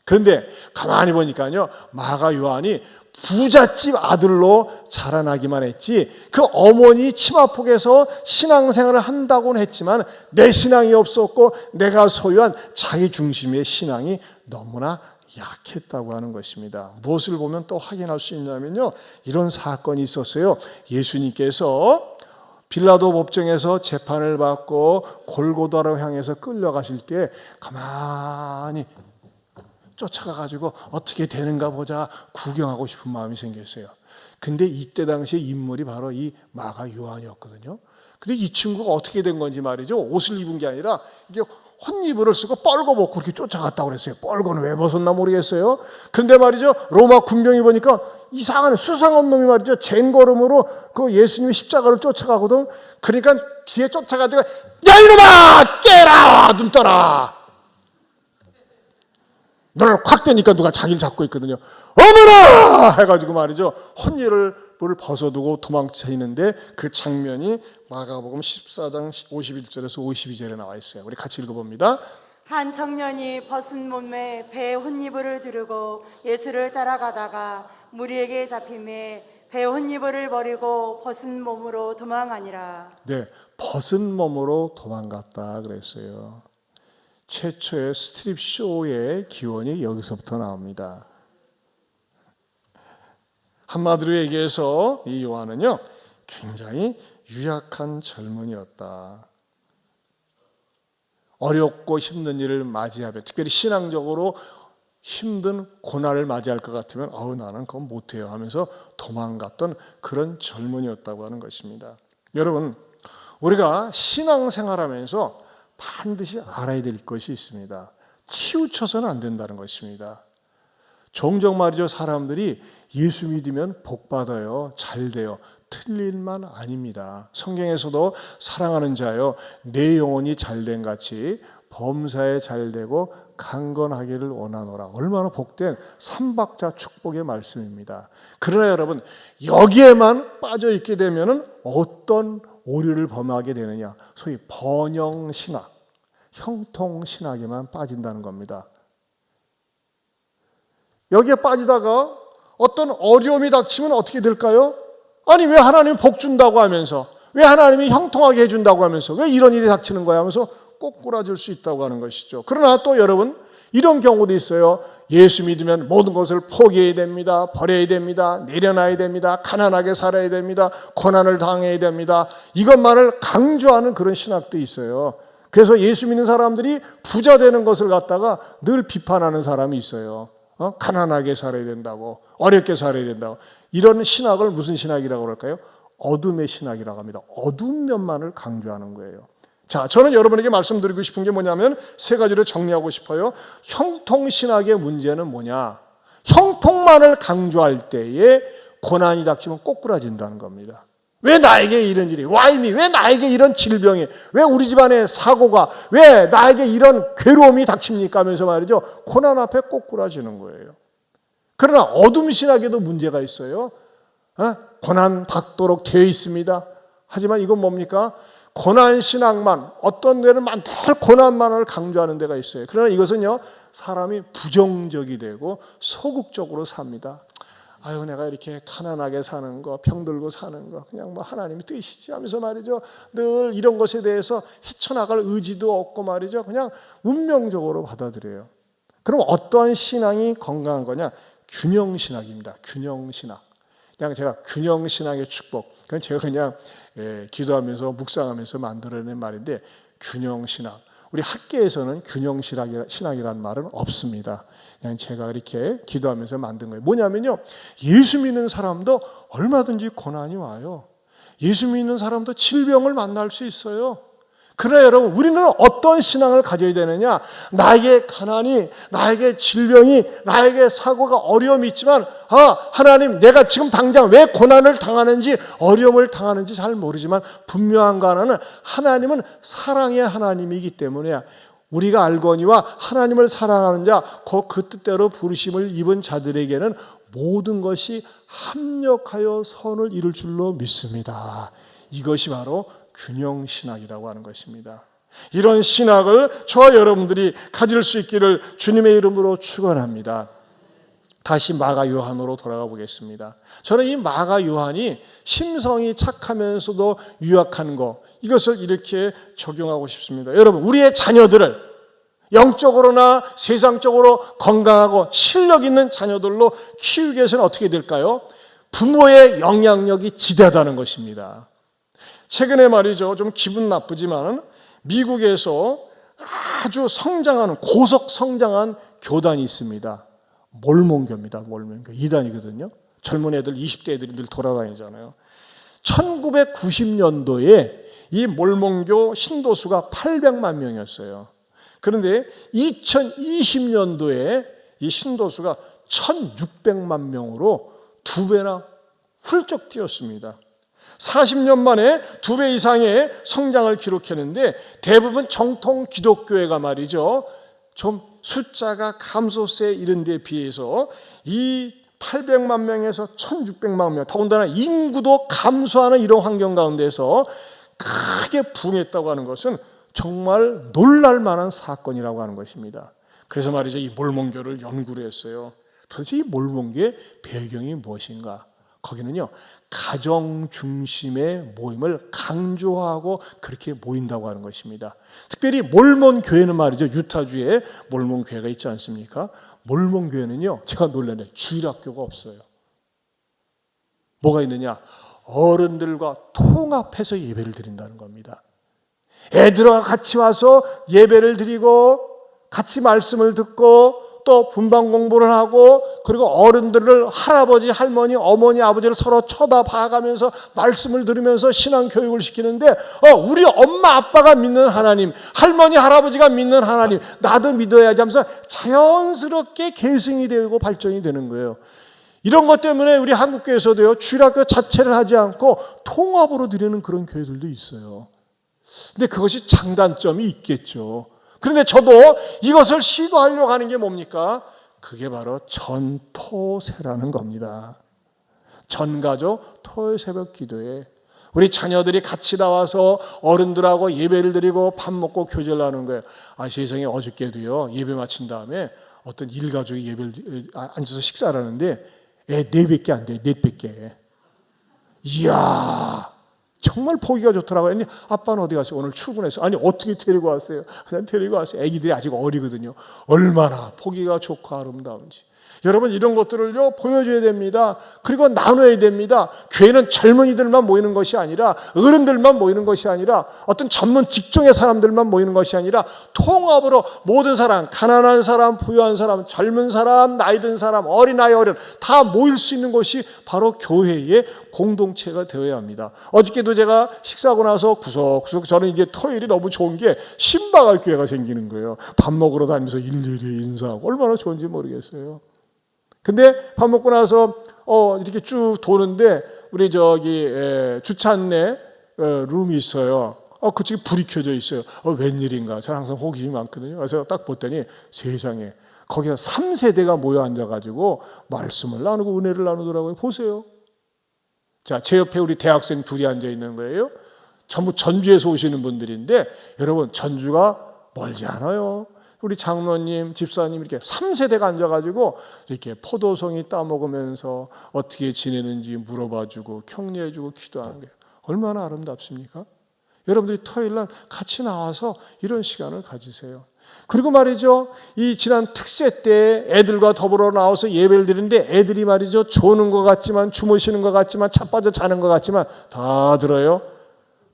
그런데 가만히 보니까요, 마가 요한이 부잣집 아들로 자라나기만 했지 그 어머니 치마폭에서 신앙생활을 한다고는 했지만 내 신앙이 없었고 내가 소유한 자기 중심의 신앙이 너무나 약했다고 하는 것입니다. 무엇을 보면 또 확인할 수 있냐면요, 이런 사건이 있었어요. 예수님께서 빌라도 법정에서 재판을 받고 골고다로 향해서 끌려가실 때 가만히 쫓아가가지고 어떻게 되는가 보자 구경하고 싶은 마음이 생겼어요. 근데 이때 당시에 인물이 바로 이 마가 요한이었거든요. 근데 이 친구가 어떻게 된 건지 말이죠, 옷을 입은 게 아니라 이게 혼이불을 쓰고 뻘거 벗고 그렇게 쫓아갔다고 그랬어요. 뻘거는 왜 벗었나 모르겠어요. 근데 말이죠, 로마 군병이 보니까 이상한 수상한 놈이 말이죠, 젠걸음으로 그 예수님의 십자가를 쫓아가거든. 그러니까 뒤에 쫓아가다가 야 이놈아 깨라, 눈 떠라, 너를 확 대니까 누가 자기를 잡고 있거든요. 어머나 해가지고 말이죠, 혼이를 벗어두고 도망치는데 그 장면이 마가복음 14장 51절에서 52절에 나와 있어요. 우리 같이 읽어봅니다. 한 청년이 벗은 몸에 배에 혼이불을 두르고 예수를 따라가다가 무리에게 잡힘에 배에 혼이불을 버리고 벗은 몸으로 도망하니라. 네, 벗은 몸으로 도망갔다 그랬어요. 최초의 스트립 쇼의 기원이 여기서부터 나옵니다. 한마디로 얘기해서 이 요한은요, 굉장히 유약한 젊은이였다. 어렵고 힘든 일을 맞이하며, 특별히 신앙적으로 힘든 고난을 맞이할 것 같으면 나는 그건 못해요 하면서 도망갔던 그런 젊은이였다고 하는 것입니다. 여러분, 우리가 신앙생활하면서 반드시 알아야 될 것이 있습니다. 치우쳐서는 안 된다는 것입니다. 종종 말이죠, 사람들이 예수 믿으면 복 받아요, 잘 돼요. 틀린 말 아닙니다. 성경에서도 사랑하는 자여 내 영혼이 잘된 같이 범사에 잘되고 강건하기를 원하노라. 얼마나 복된 삼박자 축복의 말씀입니다. 그러나 여러분, 여기에만 빠져 있게 되면은 어떤 오류를 범하게 되느냐, 소위 번영신학, 형통신학에만 빠진다는 겁니다. 여기에 빠지다가 어떤 어려움이 닥치면 어떻게 될까요? 아니 왜 하나님이 복 준다고 하면서, 왜 하나님이 형통하게 해준다고 하면서 왜 이런 일이 닥치는 거야 하면서 꼬꾸라질 수 있다고 하는 것이죠. 그러나 또 여러분, 이런 경우도 있어요. 예수 믿으면 모든 것을 포기해야 됩니다, 버려야 됩니다, 내려놔야 됩니다, 가난하게 살아야 됩니다, 고난을 당해야 됩니다, 이것만을 강조하는 그런 신학도 있어요. 그래서 예수 믿는 사람들이 부자 되는 것을 갖다가 늘 비판하는 사람이 있어요. 가난하게 살아야 된다고, 어렵게 살아야 된다고. 이런 신학을 무슨 신학이라고 그럴까요? 어둠의 신학이라고 합니다. 어두운 면만을 강조하는 거예요. 자, 저는 여러분에게 말씀드리고 싶은 게 뭐냐면 세 가지로 정리하고 싶어요. 형통신학의 문제는 뭐냐? 형통만을 강조할 때에 고난이 닥치면 꼬꾸라진다는 겁니다. 왜 나에게 이런 일이, 왜 나에게 이런 질병이, 왜 우리 집안에 사고가, 왜 나에게 이런 괴로움이 닥칩니까 하면서 말이죠, 고난 앞에 꼬꾸라지는 거예요. 그러나 어둠 신학에도 문제가 있어요. 고난 받도록 되어 있습니다. 하지만 이건 뭡니까? 고난 신학만, 어떤 데는 늘 고난만을 강조하는 데가 있어요. 그러나 이것은요, 사람이 부정적이 되고 소극적으로 삽니다. 아유, 내가 이렇게 가난하게 사는 거, 병들고 사는 거, 그냥 뭐 하나님이 뜻이지 하면서 말이죠, 늘 이런 것에 대해서 헤쳐나갈 의지도 없고 말이죠, 그냥 운명적으로 받아들여요. 그럼 어떠한 신앙이 건강한 거냐? 균형신학입니다. 균형신학. 그냥 제가 균형신학의 축복, 그건 제가 그냥 기도하면서 묵상하면서 만들어낸 말인데, 균형신학. 우리 학계에서는 균형신학이라는 말은 없습니다. 그냥 제가 이렇게 기도하면서 만든 거예요. 뭐냐면요, 예수 믿는 사람도 얼마든지 고난이 와요. 예수 믿는 사람도 질병을 만날 수 있어요. 그러나 여러분, 우리는 어떤 신앙을 가져야 되느냐? 나에게 가난이, 나에게 질병이, 나에게 사고가, 어려움이 있지만 하나님, 내가 지금 당장 왜 고난을 당하는지, 어려움을 당하는지 잘 모르지만 분명한 거 하나는, 하나님은 사랑의 하나님이기 때문에 우리가 알거니와 하나님을 사랑하는 자, 그 뜻대로 부르심을 입은 자들에게는 모든 것이 합력하여 선을 이룰 줄로 믿습니다. 이것이 바로 균형신학이라고 하는 것입니다. 이런 신학을 저와 여러분들이 가질 수 있기를 주님의 이름으로 축원합니다. 다시 마가 요한으로 돌아가 보겠습니다. 저는 이 마가 요한이 심성이 착하면서도 유약한 것, 이것을 이렇게 적용하고 싶습니다. 여러분, 우리의 자녀들을 영적으로나 세상적으로 건강하고 실력 있는 자녀들로 키우기 위해서는 어떻게 될까요? 부모의 영향력이 지대하다는 것입니다. 최근에 말이죠, 좀 기분 나쁘지만 미국에서 아주 성장하는, 고속 성장한 교단이 있습니다. 몰몬교입니다. 몰몬교. 이단이거든요. 젊은 애들, 20대 애들이 늘 돌아다니잖아요. 1990년도에 이 몰몬교 신도수가 800만 명이었어요. 그런데 2020년도에 이 신도수가 1600만 명으로 2배나 훌쩍 뛰었습니다. 40년 만에 2배 이상의 성장을 기록했는데, 대부분 정통 기독교회가 말이죠, 좀 숫자가 감소세에 이른 데에 비해서 이 800만 명에서 1600만 명, 더군다나 인구도 감소하는 이런 환경 가운데서 크게 부흥했다고 하는 것은 정말 놀랄 만한 사건이라고 하는 것입니다. 그래서 말이죠, 이 몰몬교를 연구를 했어요. 도대체 이 몰몬교의 배경이 무엇인가? 거기는요, 가정 중심의 모임을 강조하고 그렇게 모인다고 하는 것입니다. 특별히 몰몬 교회는 말이죠, 유타주에 몰몬 교회가 있지 않습니까? 몰몬 교회는요, 제가 놀랐네요, 주일학교가 없어요. 뭐가 있느냐? 어른들과 통합해서 예배를 드린다는 겁니다. 애들과 같이 와서 예배를 드리고 같이 말씀을 듣고 또 분방 공부를 하고, 그리고 어른들을, 할아버지, 할머니, 어머니, 아버지를 서로 쳐다봐가면서 말씀을 들으면서 신앙 교육을 시키는데, 우리 엄마 아빠가 믿는 하나님, 할머니 할아버지가 믿는 하나님, 나도 믿어야지 하면서 자연스럽게 계승이 되고 발전이 되는 거예요. 이런 것 때문에 우리 한국교회에서도요, 주일학교 자체를 하지 않고 통합으로 드리는 그런 교회들도 있어요. 근데 그것이 장단점이 있겠죠. 그런데 저도 이것을 시도하려고 하는 게 뭡니까? 그게 바로 전토세라는 겁니다. 전가족 토요 새벽 기도에 우리 자녀들이 같이 나와서 어른들하고 예배를 드리고 밥 먹고 교제를 하는 거예요. 세상에, 어저께도요, 예배 마친 다음에 어떤 일가족이 예배를 앉아서 식사를 하는데 애 4밖에 안 돼요. 4밖에. 이야, 정말 보기가 좋더라고요. 아니, 아빠는 어디 갔어요? 오늘 출근했어요. 아니, 어떻게 데리고 왔어요? 그냥 데리고 왔어요. 애기들이 아직 어리거든요. 얼마나 보기가 좋고 아름다운지. 여러분, 이런 것들을요, 보여줘야 됩니다. 그리고 나눠야 됩니다. 교회는 젊은이들만 모이는 것이 아니라, 어른들만 모이는 것이 아니라, 어떤 전문 직종의 사람들만 모이는 것이 아니라 통합으로 모든 사람, 가난한 사람, 부유한 사람, 젊은 사람, 나이 든 사람, 어린아이, 어른 다 모일 수 있는 것이 바로 교회의 공동체가 되어야 합니다. 어저께도 제가 식사하고 나서 구석구석, 저는 이제 토요일이 너무 좋은 게 신방할 교회가 생기는 거예요. 밥 먹으러 다니면서 일일이 인사하고 얼마나 좋은지 모르겠어요. 근데 밥 먹고 나서 이렇게 쭉 도는데 우리 주차 안내 룸이 있어요. 그쪽에 불이 켜져 있어요. 웬일인가? 저는 항상 호기심이 많거든요. 그래서 딱 봤더니 세상에, 거기가 3세대가 모여 앉아가지고 말씀을 나누고 은혜를 나누더라고요. 보세요. 자, 제 옆에 우리 대학생 둘이 앉아 있는 거예요. 전부 전주에서 오시는 분들인데, 여러분, 전주가 멀지 않아요. 우리 장로님, 집사님 이렇게 3세대가 앉아가지고 이렇게 포도송이 따먹으면서 어떻게 지내는지 물어봐주고 격려해주고 기도하는 게 얼마나 아름답습니까? 여러분들이 토요일날 같이 나와서 이런 시간을 가지세요. 그리고 말이죠, 이 지난 특세 때 애들과 더불어 나와서 예배를 드리는데 애들이 말이죠, 조는 것 같지만, 주무시는 것 같지만, 자빠져 자는 것 같지만 다 들어요.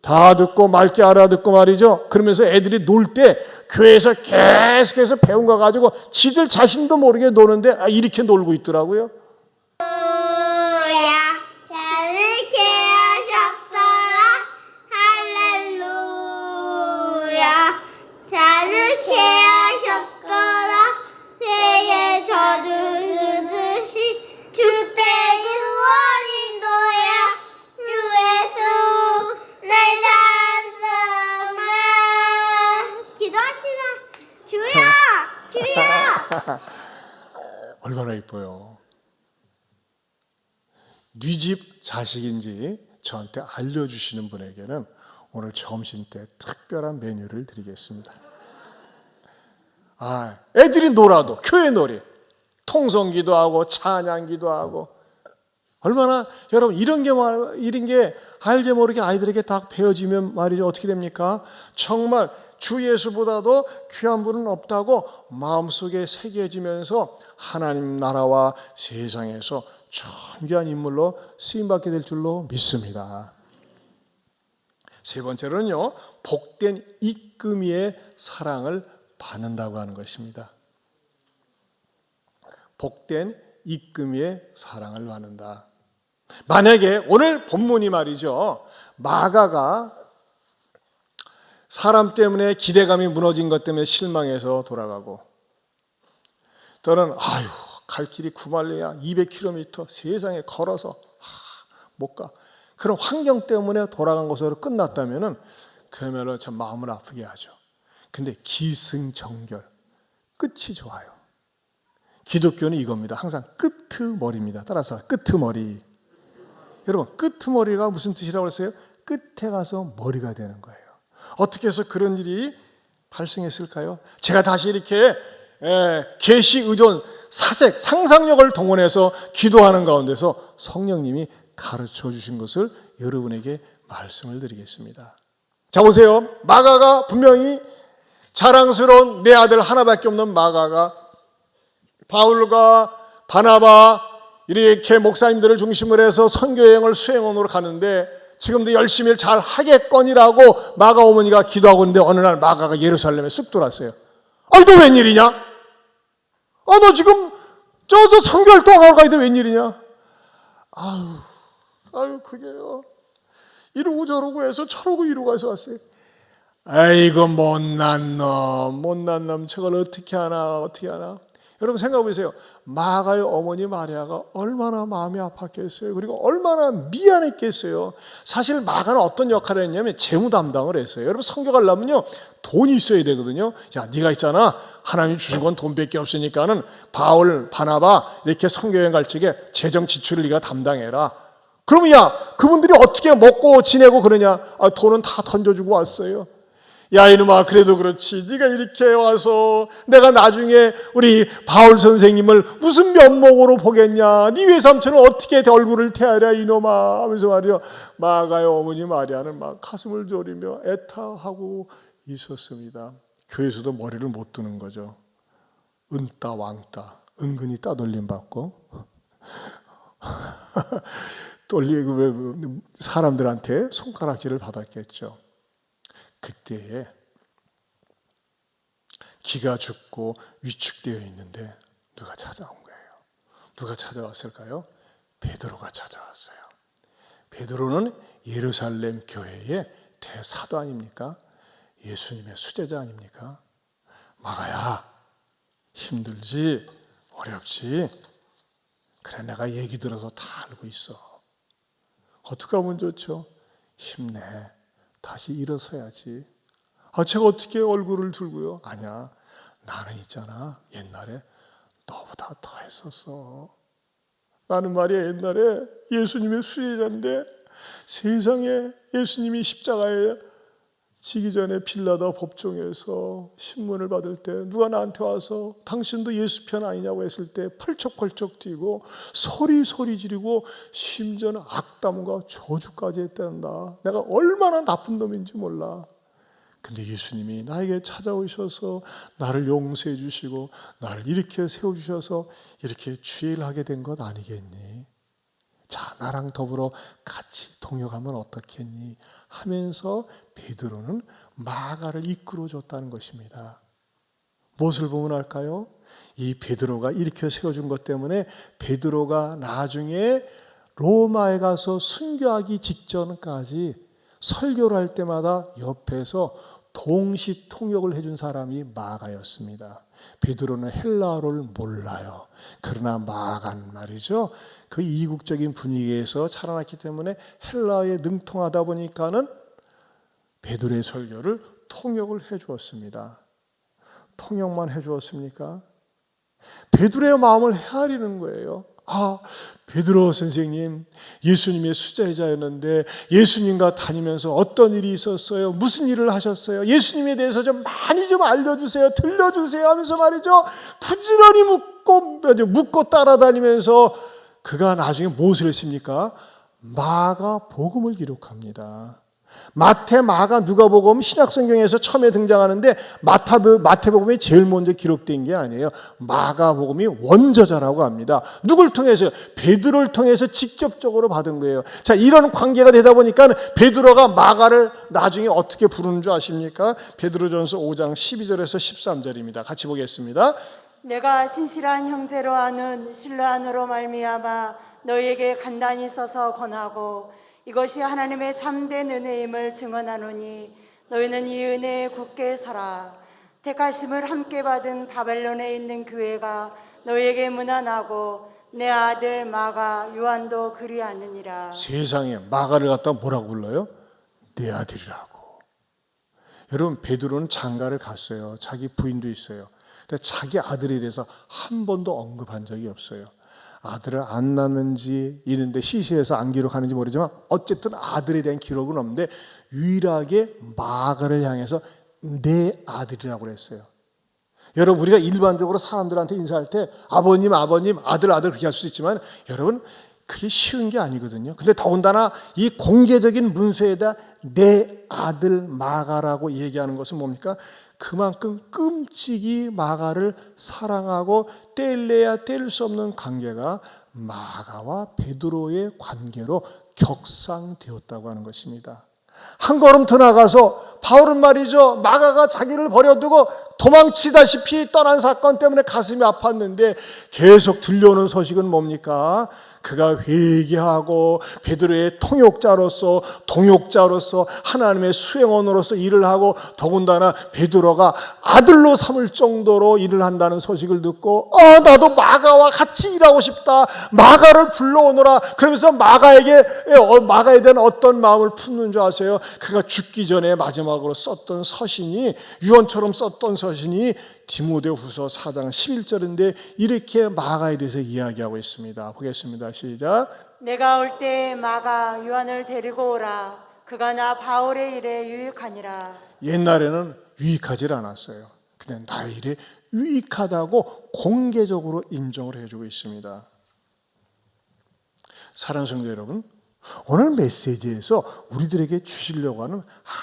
다 듣고 맑게 알아듣고 말이죠. 그러면서 애들이 놀 때 교회에서 계속해서 배운 거 가지고 지들 자신도 모르게 노는데 이렇게 놀고 있더라고요. 자르게 하셨더라. 할렐루야. 자르게 하셨더라. 세계 저주 흐듯이 주때 구원인 거야. 주 예수 날 찬송하. 기도하시라. 주여, 주여. 얼마나 이뻐요. 네 집 자식인지 저한테 알려주시는 분에게는 오늘 점심 때 특별한 메뉴를 드리겠습니다. 애들이 놀아도 교회 놀이, 통성기도 하고 찬양기도 하고 얼마나 여러분 이런 게 알게 모르게 아이들에게 다 배워지면 말이죠. 어떻게 됩니까? 정말 주 예수보다도 귀한 분은 없다고 마음속에 새겨지면서 하나님 나라와 세상에서 존귀한 인물로 쓰임받게 될 줄로 믿습니다. 세 번째로는요, 복된 이끄미의 사랑을 받는다고 하는 것입니다. 복된 이끄미의 사랑을 받는다. 만약에 오늘 본문이 말이죠, 마가가 사람 때문에 기대감이 무너진 것 때문에 실망해서 돌아가고, 또는 갈 길이 구말리야 200km 세상에 걸어서 못 가, 그런 환경 때문에 돌아간 것으로 끝났다면 그러면 참 마음을 아프게 하죠. 근데 기승전결, 끝이 좋아요. 기독교는 이겁니다. 항상 끄트머리입니다. 따라서 끄트머리. 여러분, 끄트머리가 무슨 뜻이라고 했어요? 끝에 가서 머리가 되는 거예요. 어떻게 해서 그런 일이 발생했을까요? 제가 다시 이렇게 계시 의존 사색 상상력을 동원해서 기도하는 가운데서 성령님이 가르쳐 주신 것을 여러분에게 말씀을 드리겠습니다. 자, 보세요. 마가가 분명히 자랑스러운 내 아들 하나밖에 없는 마가가 바울과 바나바 이렇게 목사님들을 중심으로 해서 선교여행을 수행원으로 가는데 지금도 열심히 잘 하겠거니라고 마가 어머니가 기도하고 있는데 어느 날 마가가 예루살렘에 쑥 들어왔어요. 너 웬일이냐? 너 지금 저 선교활동하러 가야 돼 웬일이냐? 그게요. 이러고 저러고 해서 저러고 이러고 해서 왔어요. 아이고 못난 놈 저걸 어떻게 하나. 여러분 생각해 보세요. 마가의 어머니 마리아가 얼마나 마음이 아팠겠어요. 그리고 얼마나 미안했겠어요. 사실 마가는 어떤 역할을 했냐면 재무 담당을 했어요. 여러분 선교 가려면요 돈이 있어야 되거든요. 야, 네가 있잖아. 하나님이 주신 건 돈밖에 없으니까는 바울, 바나바 이렇게 선교여행 갈 적에 재정 지출을 네가 담당해라. 그러면 야, 그분들이 어떻게 먹고 지내고 그러냐? 돈은 다 던져주고 왔어요. 야, 이놈아, 그래도 그렇지. 네가 이렇게 와서 내가 나중에 우리 바울 선생님을 무슨 면목으로 보겠냐? 네 외삼촌은 어떻게 얼굴을 태하랴 이놈아 하면서 말이요. 마가의 어머니 마리아는 막 가슴을 졸이며 애타하고 있었습니다. 교회에서도 머리를 못 두는 거죠. 은따 왕따, 은근히 따돌림 받고 떨리고 사람들한테 손가락질을 받았겠죠. 그때에 기가 죽고 위축되어 있는데 누가 찾아온 거예요. 누가 찾아왔을까요? 베드로가 찾아왔어요. 베드로는 예루살렘 교회의 대사도 아닙니까? 예수님의 수제자 아닙니까? 마가야, 힘들지? 어렵지? 그래, 내가 얘기 들어서 다 알고 있어. 어떻게 하면 좋죠? 힘내. 다시 일어서야지. 제가 어떻게 얼굴을 들고요? 아니야, 나는 있잖아, 옛날에 너보다 더 했었어. 나는 말이야, 옛날에 예수님의 수제자인데 세상에 예수님이 십자가에 지기 전에 빌라다 법정에서 신문을 받을 때 누가 나한테 와서 당신도 예수 편 아니냐고 했을 때 펄쩍펄쩍 뛰고 소리 지르고 심지어는 악담과 저주까지 했단다. 내가 얼마나 나쁜 놈인지 몰라. 근데 예수님이 나에게 찾아오셔서 나를 용서해 주시고 나를 이렇게 세워주셔서 이렇게 주의를 하게 된 것 아니겠니? 자, 나랑 더불어 같이 동역하면 어떻겠니? 하면서 베드로는 마가를 이끌어줬다는 것입니다. 무엇을 보면 알까요? 이 베드로가 일으켜 세워준 것 때문에 베드로가 나중에 로마에 가서 순교하기 직전까지 설교를 할 때마다 옆에서 동시 통역을 해준 사람이 마가였습니다. 베드로는 헬라어를 몰라요. 그러나 마가는 말이죠, 그 이국적인 분위기에서 자라났기 때문에 헬라어에 능통하다 보니까는 베드로의 설교를 통역을 해주었습니다. 통역만 해주었습니까? 베드로의 마음을 헤아리는 거예요. 베드로 선생님, 예수님의 수제자였는데 예수님과 다니면서 어떤 일이 있었어요? 무슨 일을 하셨어요? 예수님에 대해서 좀 많이 좀 알려주세요. 들려주세요 하면서 말이죠. 부지런히 묻고 따라다니면서 그가 나중에 무엇을 했습니까? 마가복음을 기록합니다. 마태, 마가, 누가복음 신약성경에서 처음에 등장하는데 마태복음이 제일 먼저 기록된 게 아니에요. 마가복음이 원저자라고 합니다. 누굴 통해서요? 베드로를 통해서 직접적으로 받은 거예요. 자, 이런 관계가 되다 보니까 베드로가 마가를 나중에 어떻게 부르는 줄 아십니까? 베드로전서 5장 12절에서 13절입니다. 같이 보겠습니다. 내가 신실한 형제로 하는 신뢰안으로 말미암아 너희에게 간단히 써서 권하고 이것이 하나님의 참된 은혜임을 증언하노니 너희는 이 은혜에 굳게 서라. 택하심을 함께 받은 바벨론에 있는 교회가 너희에게 문안하고 내 아들 마가 요한도 그리하느니라. 세상에 마가를 갖다 뭐라고 불러요? 내 아들이라고. 여러분, 베드로는 장가를 갔어요. 자기 부인도 있어요. 근데 자기 아들에 대해서 한 번도 언급한 적이 없어요. 아들을 안 낳는지 있는데 시시해서 안 기록하는지 모르지만 어쨌든 아들에 대한 기록은 없는데 유일하게 마가를 향해서 내 아들이라고 그랬어요. 여러분, 우리가 일반적으로 사람들한테 인사할 때 아버님, 아버님, 아들, 아들 그렇게 할 수 있지만 여러분, 그게 쉬운 게 아니거든요. 근데 더군다나 이 공개적인 문서에다 내 아들 마가라고 얘기하는 것은 뭡니까? 그만큼 끔찍이 마가를 사랑하고 뗄래야 뗄 수 없는 관계가 마가와 베드로의 관계로 격상되었다고 하는 것입니다. 한 걸음 더 나가서 바울은 말이죠, 마가가 자기를 버려두고 도망치다시피 떠난 사건 때문에 가슴이 아팠는데 계속 들려오는 소식은 뭡니까? 그가 회개하고 베드로의 통역자로서 동역자로서 하나님의 수행원으로서 일을 하고 더군다나 베드로가 아들로 삼을 정도로 일을 한다는 소식을 듣고 나도 마가와 같이 일하고 싶다. 마가를 불러오너라. 그러면서 마가에 대한 어떤 마음을 품는 줄 아세요? 그가 죽기 전에 마지막으로 썼던 서신이 유언처럼 썼던 서신이 디모데후서 4장 11절인데 이렇게 마가에 대해서 이야기하고 있습니다. 보겠습니다. 시작. 내가 올 때 마가 요한을 데리고 오라. 그가 나 바울의 일에 유익하니라. 옛날에는 유익하지 않았어요. 그냥 나의 일에 유익하다고 공개적으로 인정을 해주고 있습니다. 사랑하는 성도 여러분, 오늘 메시지에서 우리들에게 주시려고 하는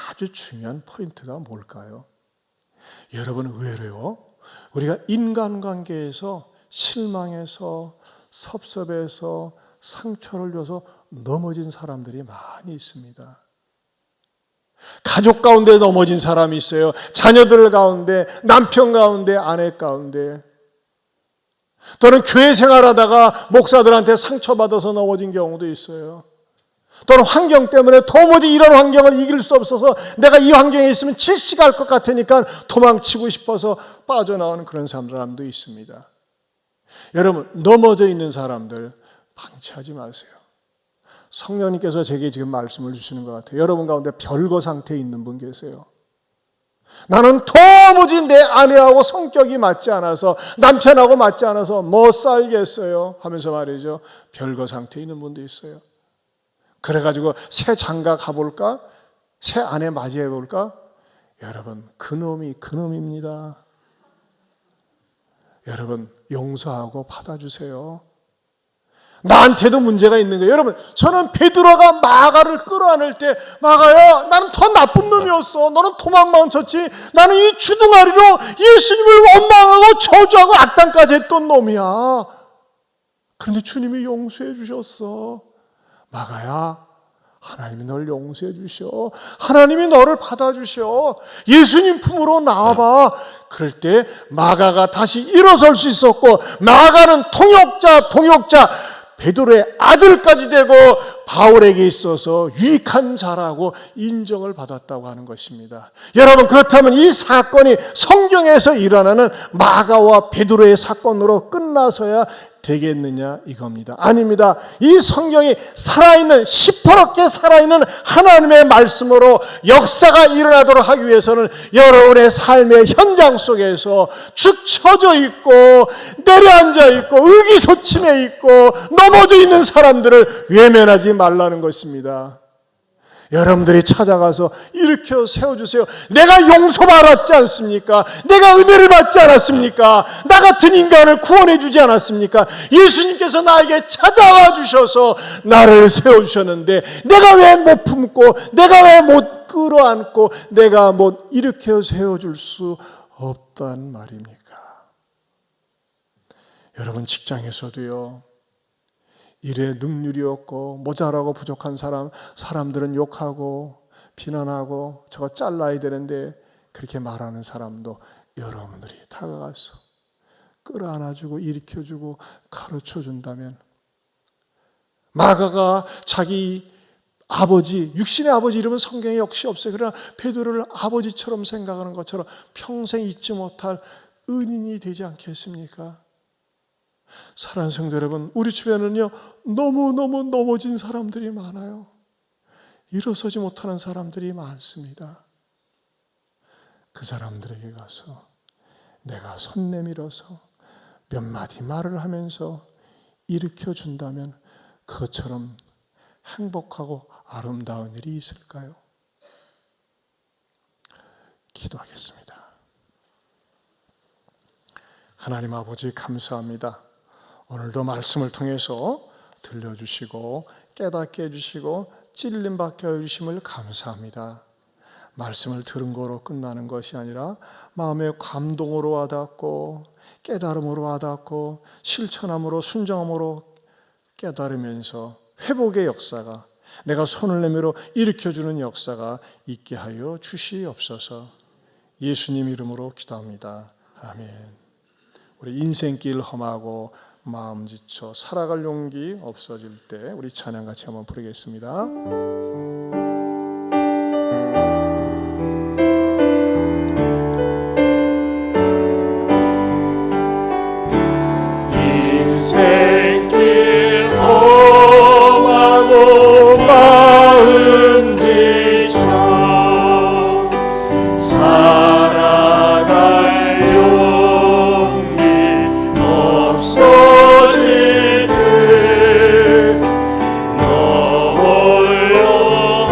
아주 중요한 포인트가 뭘까요? 여러분, 의외로요, 우리가 인간관계에서 실망해서 섭섭해서 상처를 줘서 넘어진 사람들이 많이 있습니다. 가족 가운데 넘어진 사람이 있어요. 자녀들 가운데, 남편 가운데, 아내 가운데. 또는 교회 생활하다가 목사들한테 상처받아서 넘어진 경우도 있어요. 또는 환경 때문에 도무지 이런 환경을 이길 수 없어서 내가 이 환경에 있으면 질식할 것 같으니까 도망치고 싶어서 빠져나오는 그런 사람도 있습니다. 여러분, 넘어져 있는 사람들 방치하지 마세요. 성령님께서 제게 지금 말씀을 주시는 것 같아요. 여러분 가운데 별거 상태에 있는 분 계세요. 나는 도무지 내 아내하고 성격이 맞지 않아서 남편하고 맞지 않아서 못 살겠어요 하면서 말이죠, 별거 상태에 있는 분도 있어요. 그래가지고 새 장가 가볼까? 새 아내 맞이해볼까? 여러분, 그놈이 그놈입니다. 여러분, 용서하고 받아주세요. 나한테도 문제가 있는 거예요. 여러분, 저는 베드로가 마가를 끌어안을 때 마가야, 나는 더 나쁜 놈이었어. 너는 도망만 쳤지. 나는 이 주둥아리로 예수님을 원망하고 저주하고 악당까지 했던 놈이야. 그런데 주님이 용서해 주셨어. 마가야, 하나님이 널 용서해 주셔. 하나님이 너를 받아주셔. 예수님 품으로 나와봐. 그럴 때 마가가 다시 일어설 수 있었고, 마가는 동역자 베드로의 아들까지 되고 바울에게 있어서 유익한 자라고 인정을 받았다고 하는 것입니다. 여러분, 그렇다면 이 사건이 성경에서 일어나는 마가와 베드로의 사건으로 끝나서야 되겠느냐 이겁니다. 아닙니다. 이 성경이 살아있는, 시퍼렇게 살아있는 하나님의 말씀으로 역사가 일어나도록 하기 위해서는 여러분의 삶의 현장 속에서 축 처져 있고 내려앉아 있고 의기소침해 있고 넘어져 있는 사람들을 외면하지 말라는 것입니다. 여러분들이 찾아가서 일으켜 세워주세요. 내가 용서받았지 않습니까? 내가 은혜를 받지 않았습니까? 나 같은 인간을 구원해 주지 않았습니까? 예수님께서 나에게 찾아와 주셔서 나를 세워주셨는데 내가 왜 못 품고, 내가 왜 못 끌어안고, 내가 못 일으켜 세워줄 수 없단 말입니까? 여러분, 직장에서도요, 일에 능률이 없고 모자라고 부족한 사람들은 욕하고 비난하고 저거 잘라야 되는데 그렇게 말하는 사람도 여러분들이 다가가서 끌어안아주고 일으켜주고 가르쳐준다면, 마가가 자기 아버지, 육신의 아버지 이름은 성경에 역시 없어요. 그러나 베드로를 아버지처럼 생각하는 것처럼 평생 잊지 못할 은인이 되지 않겠습니까? 사랑하는 성도 여러분, 우리 주변에는요 너무너무 넘어진 사람들이 많아요. 일어서지 못하는 사람들이 많습니다. 그 사람들에게 가서 내가 손 내밀어서 몇 마디 말을 하면서 일으켜준다면 그것처럼 행복하고 아름다운 일이 있을까요? 기도하겠습니다. 하나님 아버지, 감사합니다. 오늘도 말씀을 통해서 들려주시고 깨닫게 해주시고 찔림받게 해주심을 감사합니다. 말씀을 들은 거로 끝나는 것이 아니라 마음의 감동으로 와닿고 깨달음으로 와닿고 실천함으로 순종함으로 깨달으면서 회복의 역사가, 내가 손을 내밀어 일으켜주는 역사가 있게 하여 주시옵소서. 예수님 이름으로 기도합니다. 아멘. 우리 인생길 험하고 마음 지쳐 살아갈 용기 없어질 때 우리 찬양 같이 한번 부르겠습니다. 인생길 험하고 마음 지쳐 살아갈 용기 없어질 때 너 홀로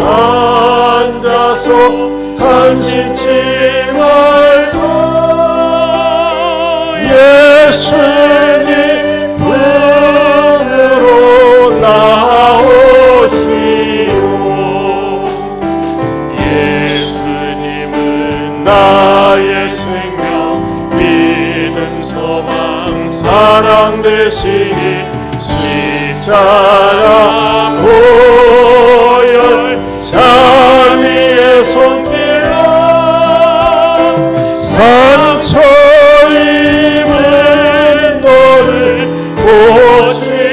앉아서 탄식지 말고 예수님 품으로 나오시오. 예수님은 나의 생명, 믿음, 소망, 사랑 되시니 십자가 보혈 자비의 손길로 상처 입은 너를 고치시니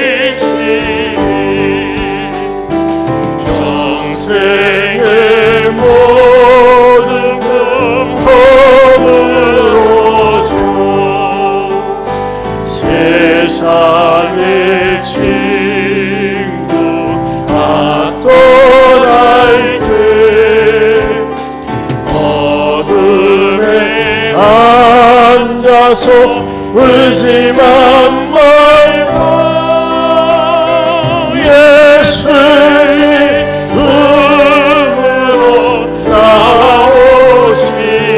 평생의 모든 금 허물어줘. 세상의 친구 다 떠날 때 어둠에 앉아서 울지만 말고 예수님 품으로 나오시고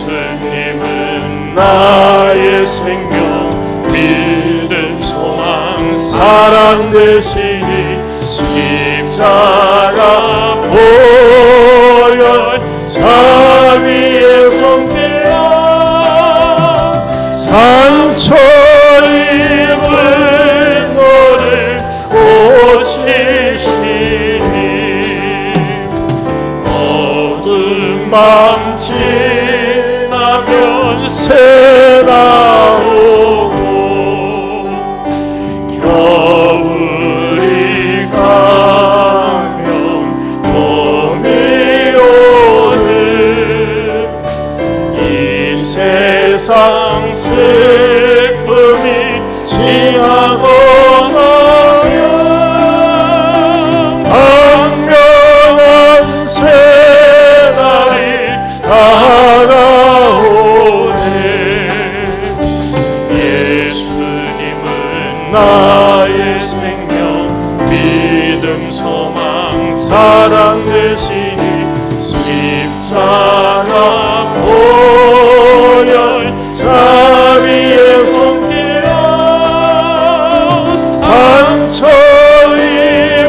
예수님은 나의 생명, 믿음, 소망, 사랑 되시니 십자가 보혈 자비의 손길로 상처 입은 너를 고치시니 어두운 밤 지나면 새가 오고 나의 생명 믿음 소망 사랑 되시니 십자가 보혈 자비의 손길로 상처 입은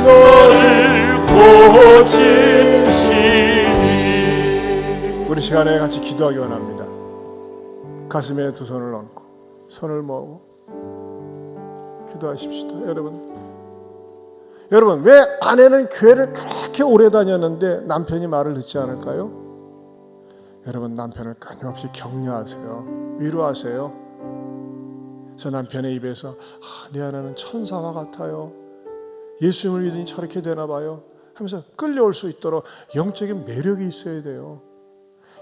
너를 고치시니. 우리 시간에 같이 기도하기 원합니다. 가슴에 두 손을 얹고 손을 모으고 기도하십시다. 여러분 왜 아내는 교회를 그렇게 오래 다녔는데 남편이 말을 듣지 않을까요? 여러분 남편을 끊임없이 격려하세요. 위로하세요. 저 남편의 입에서 내 아내는 천사와 같아요. 예수님을 믿으니 저렇게 되나 봐요 하면서 끌려올 수 있도록 영적인 매력이 있어야 돼요.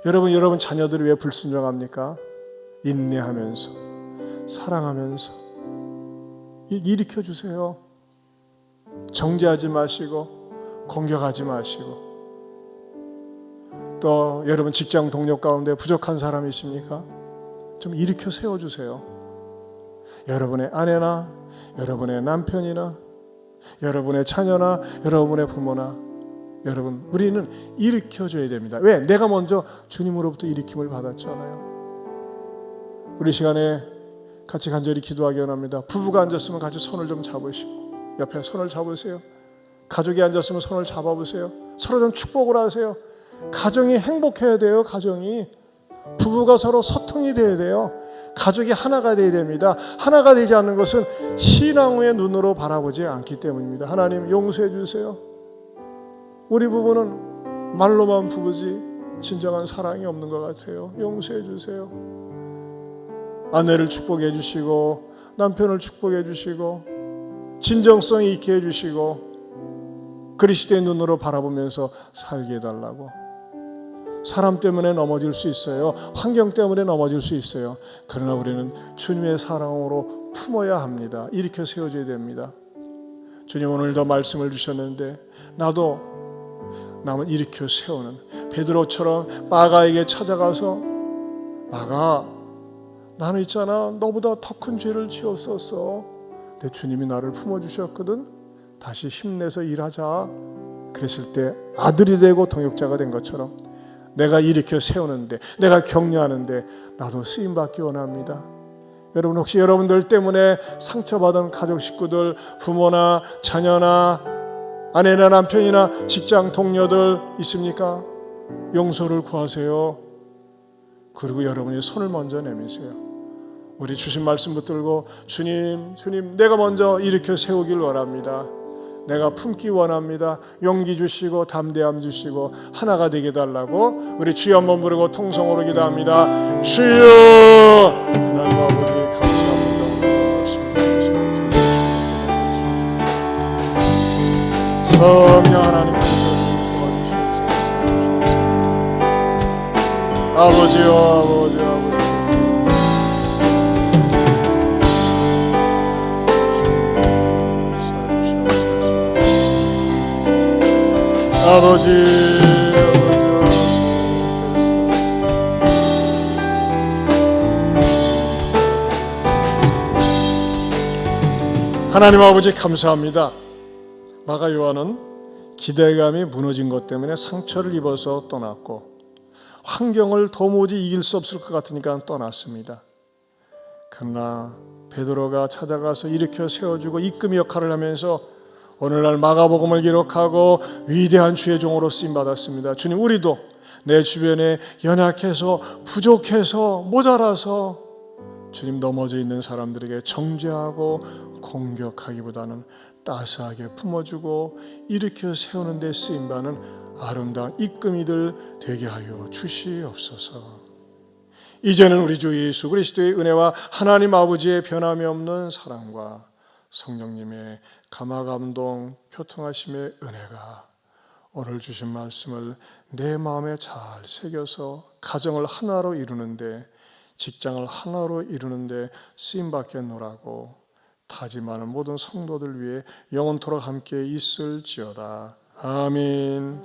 여러분 자녀들이 왜 불순종합니까? 인내하면서 사랑하면서 일으켜 주세요. 정죄하지 마시고 공격하지 마시고. 또 여러분 직장 동료 가운데 부족한 사람이 있습니까? 좀 일으켜 세워주세요. 여러분의 아내나 여러분의 남편이나 여러분의 자녀나 여러분의 부모나 여러분 우리는 일으켜줘야 됩니다. 왜? 내가 먼저 주님으로부터 일으킴을 받았잖아요. 우리 시간에 같이 간절히 기도하기 원합니다. 부부가 앉았으면 같이 손을 좀 잡으시고 옆에 손을 잡으세요. 가족이 앉았으면 손을 잡아보세요. 서로 좀 축복을 하세요. 가정이 행복해야 돼요. 가정이 부부가 서로 소통이 돼야 돼요. 가족이 하나가 돼야 됩니다. 하나가 되지 않는 것은 신앙의 눈으로 바라보지 않기 때문입니다. 하나님 용서해 주세요. 우리 부부는 말로만 부부지 진정한 사랑이 없는 것 같아요. 용서해 주세요. 아내를 축복해 주시고 남편을 축복해 주시고 진정성 있게 해주시고 그리스도의 눈으로 바라보면서 살게 해달라고. 사람 때문에 넘어질 수 있어요. 환경 때문에 넘어질 수 있어요. 그러나 우리는 주님의 사랑으로 품어야 합니다. 일으켜 세워줘야 됩니다. 주님 오늘도 말씀을 주셨는데 나도 남을 일으켜 세우는 베드로처럼 마가에게 찾아가서 마가 나는 있잖아 너보다 더 큰 죄를 지었었어. 내 주님이 나를 품어주셨거든. 다시 힘내서 일하자. 그랬을 때 아들이 되고 동역자가 된 것처럼 내가 일으켜 세우는데 내가 격려하는데 나도 쓰임받기 원합니다. 여러분 혹시 여러분들 때문에 상처받은 가족 식구들 부모나 자녀나 아내나 남편이나 직장 동료들 있습니까? 용서를 구하세요. 그리고 여러분이 손을 먼저 내미세요. 우리 주신 말씀 붙들고 주님 내가 먼저 일으켜 세우길 원합니다. 내가 품기 원합니다. 용기 주시고 담대함 주시고 하나가 되게 달라고 우리 주여 한번 부르고 통성으로 기도합니다. 주여 하나님 아버지 감사합니다. 성령 하나님 아버지요 아버지 하나님 아버지 감사합니다. 마가 요한은 기대감이 무너진 것 때문에 상처를 입어서 떠났고 환경을 도무지 이길 수 없을 것 같으니까 떠났습니다. 그러나 베드로가 찾아가서 일으켜 세워주고 이끌 역할을 하면서 오늘날 마가복음을 기록하고 위대한 주의 종으로 쓰임받았습니다. 주님 우리도 내 주변에 연약해서 부족해서 모자라서 주님 넘어져 있는 사람들에게 정죄하고 공격하기보다는 따스하게 품어주고 일으켜 세우는 데 쓰임받는 아름다운 이끌이들 되게 하여 주시옵소서. 이제는 우리 주 예수 그리스도의 은혜와 하나님 아버지의 변함이 없는 사랑과 성령님의 감화감동 교통하심의 은혜가 오늘 주신 말씀을 내 마음에 잘 새겨서 가정을 하나로 이루는데 직장을 하나로 이루는데 쓰임받겠노라고 다짐하는 모든 성도들 위해 영원토록 함께 있을지어다. 아멘.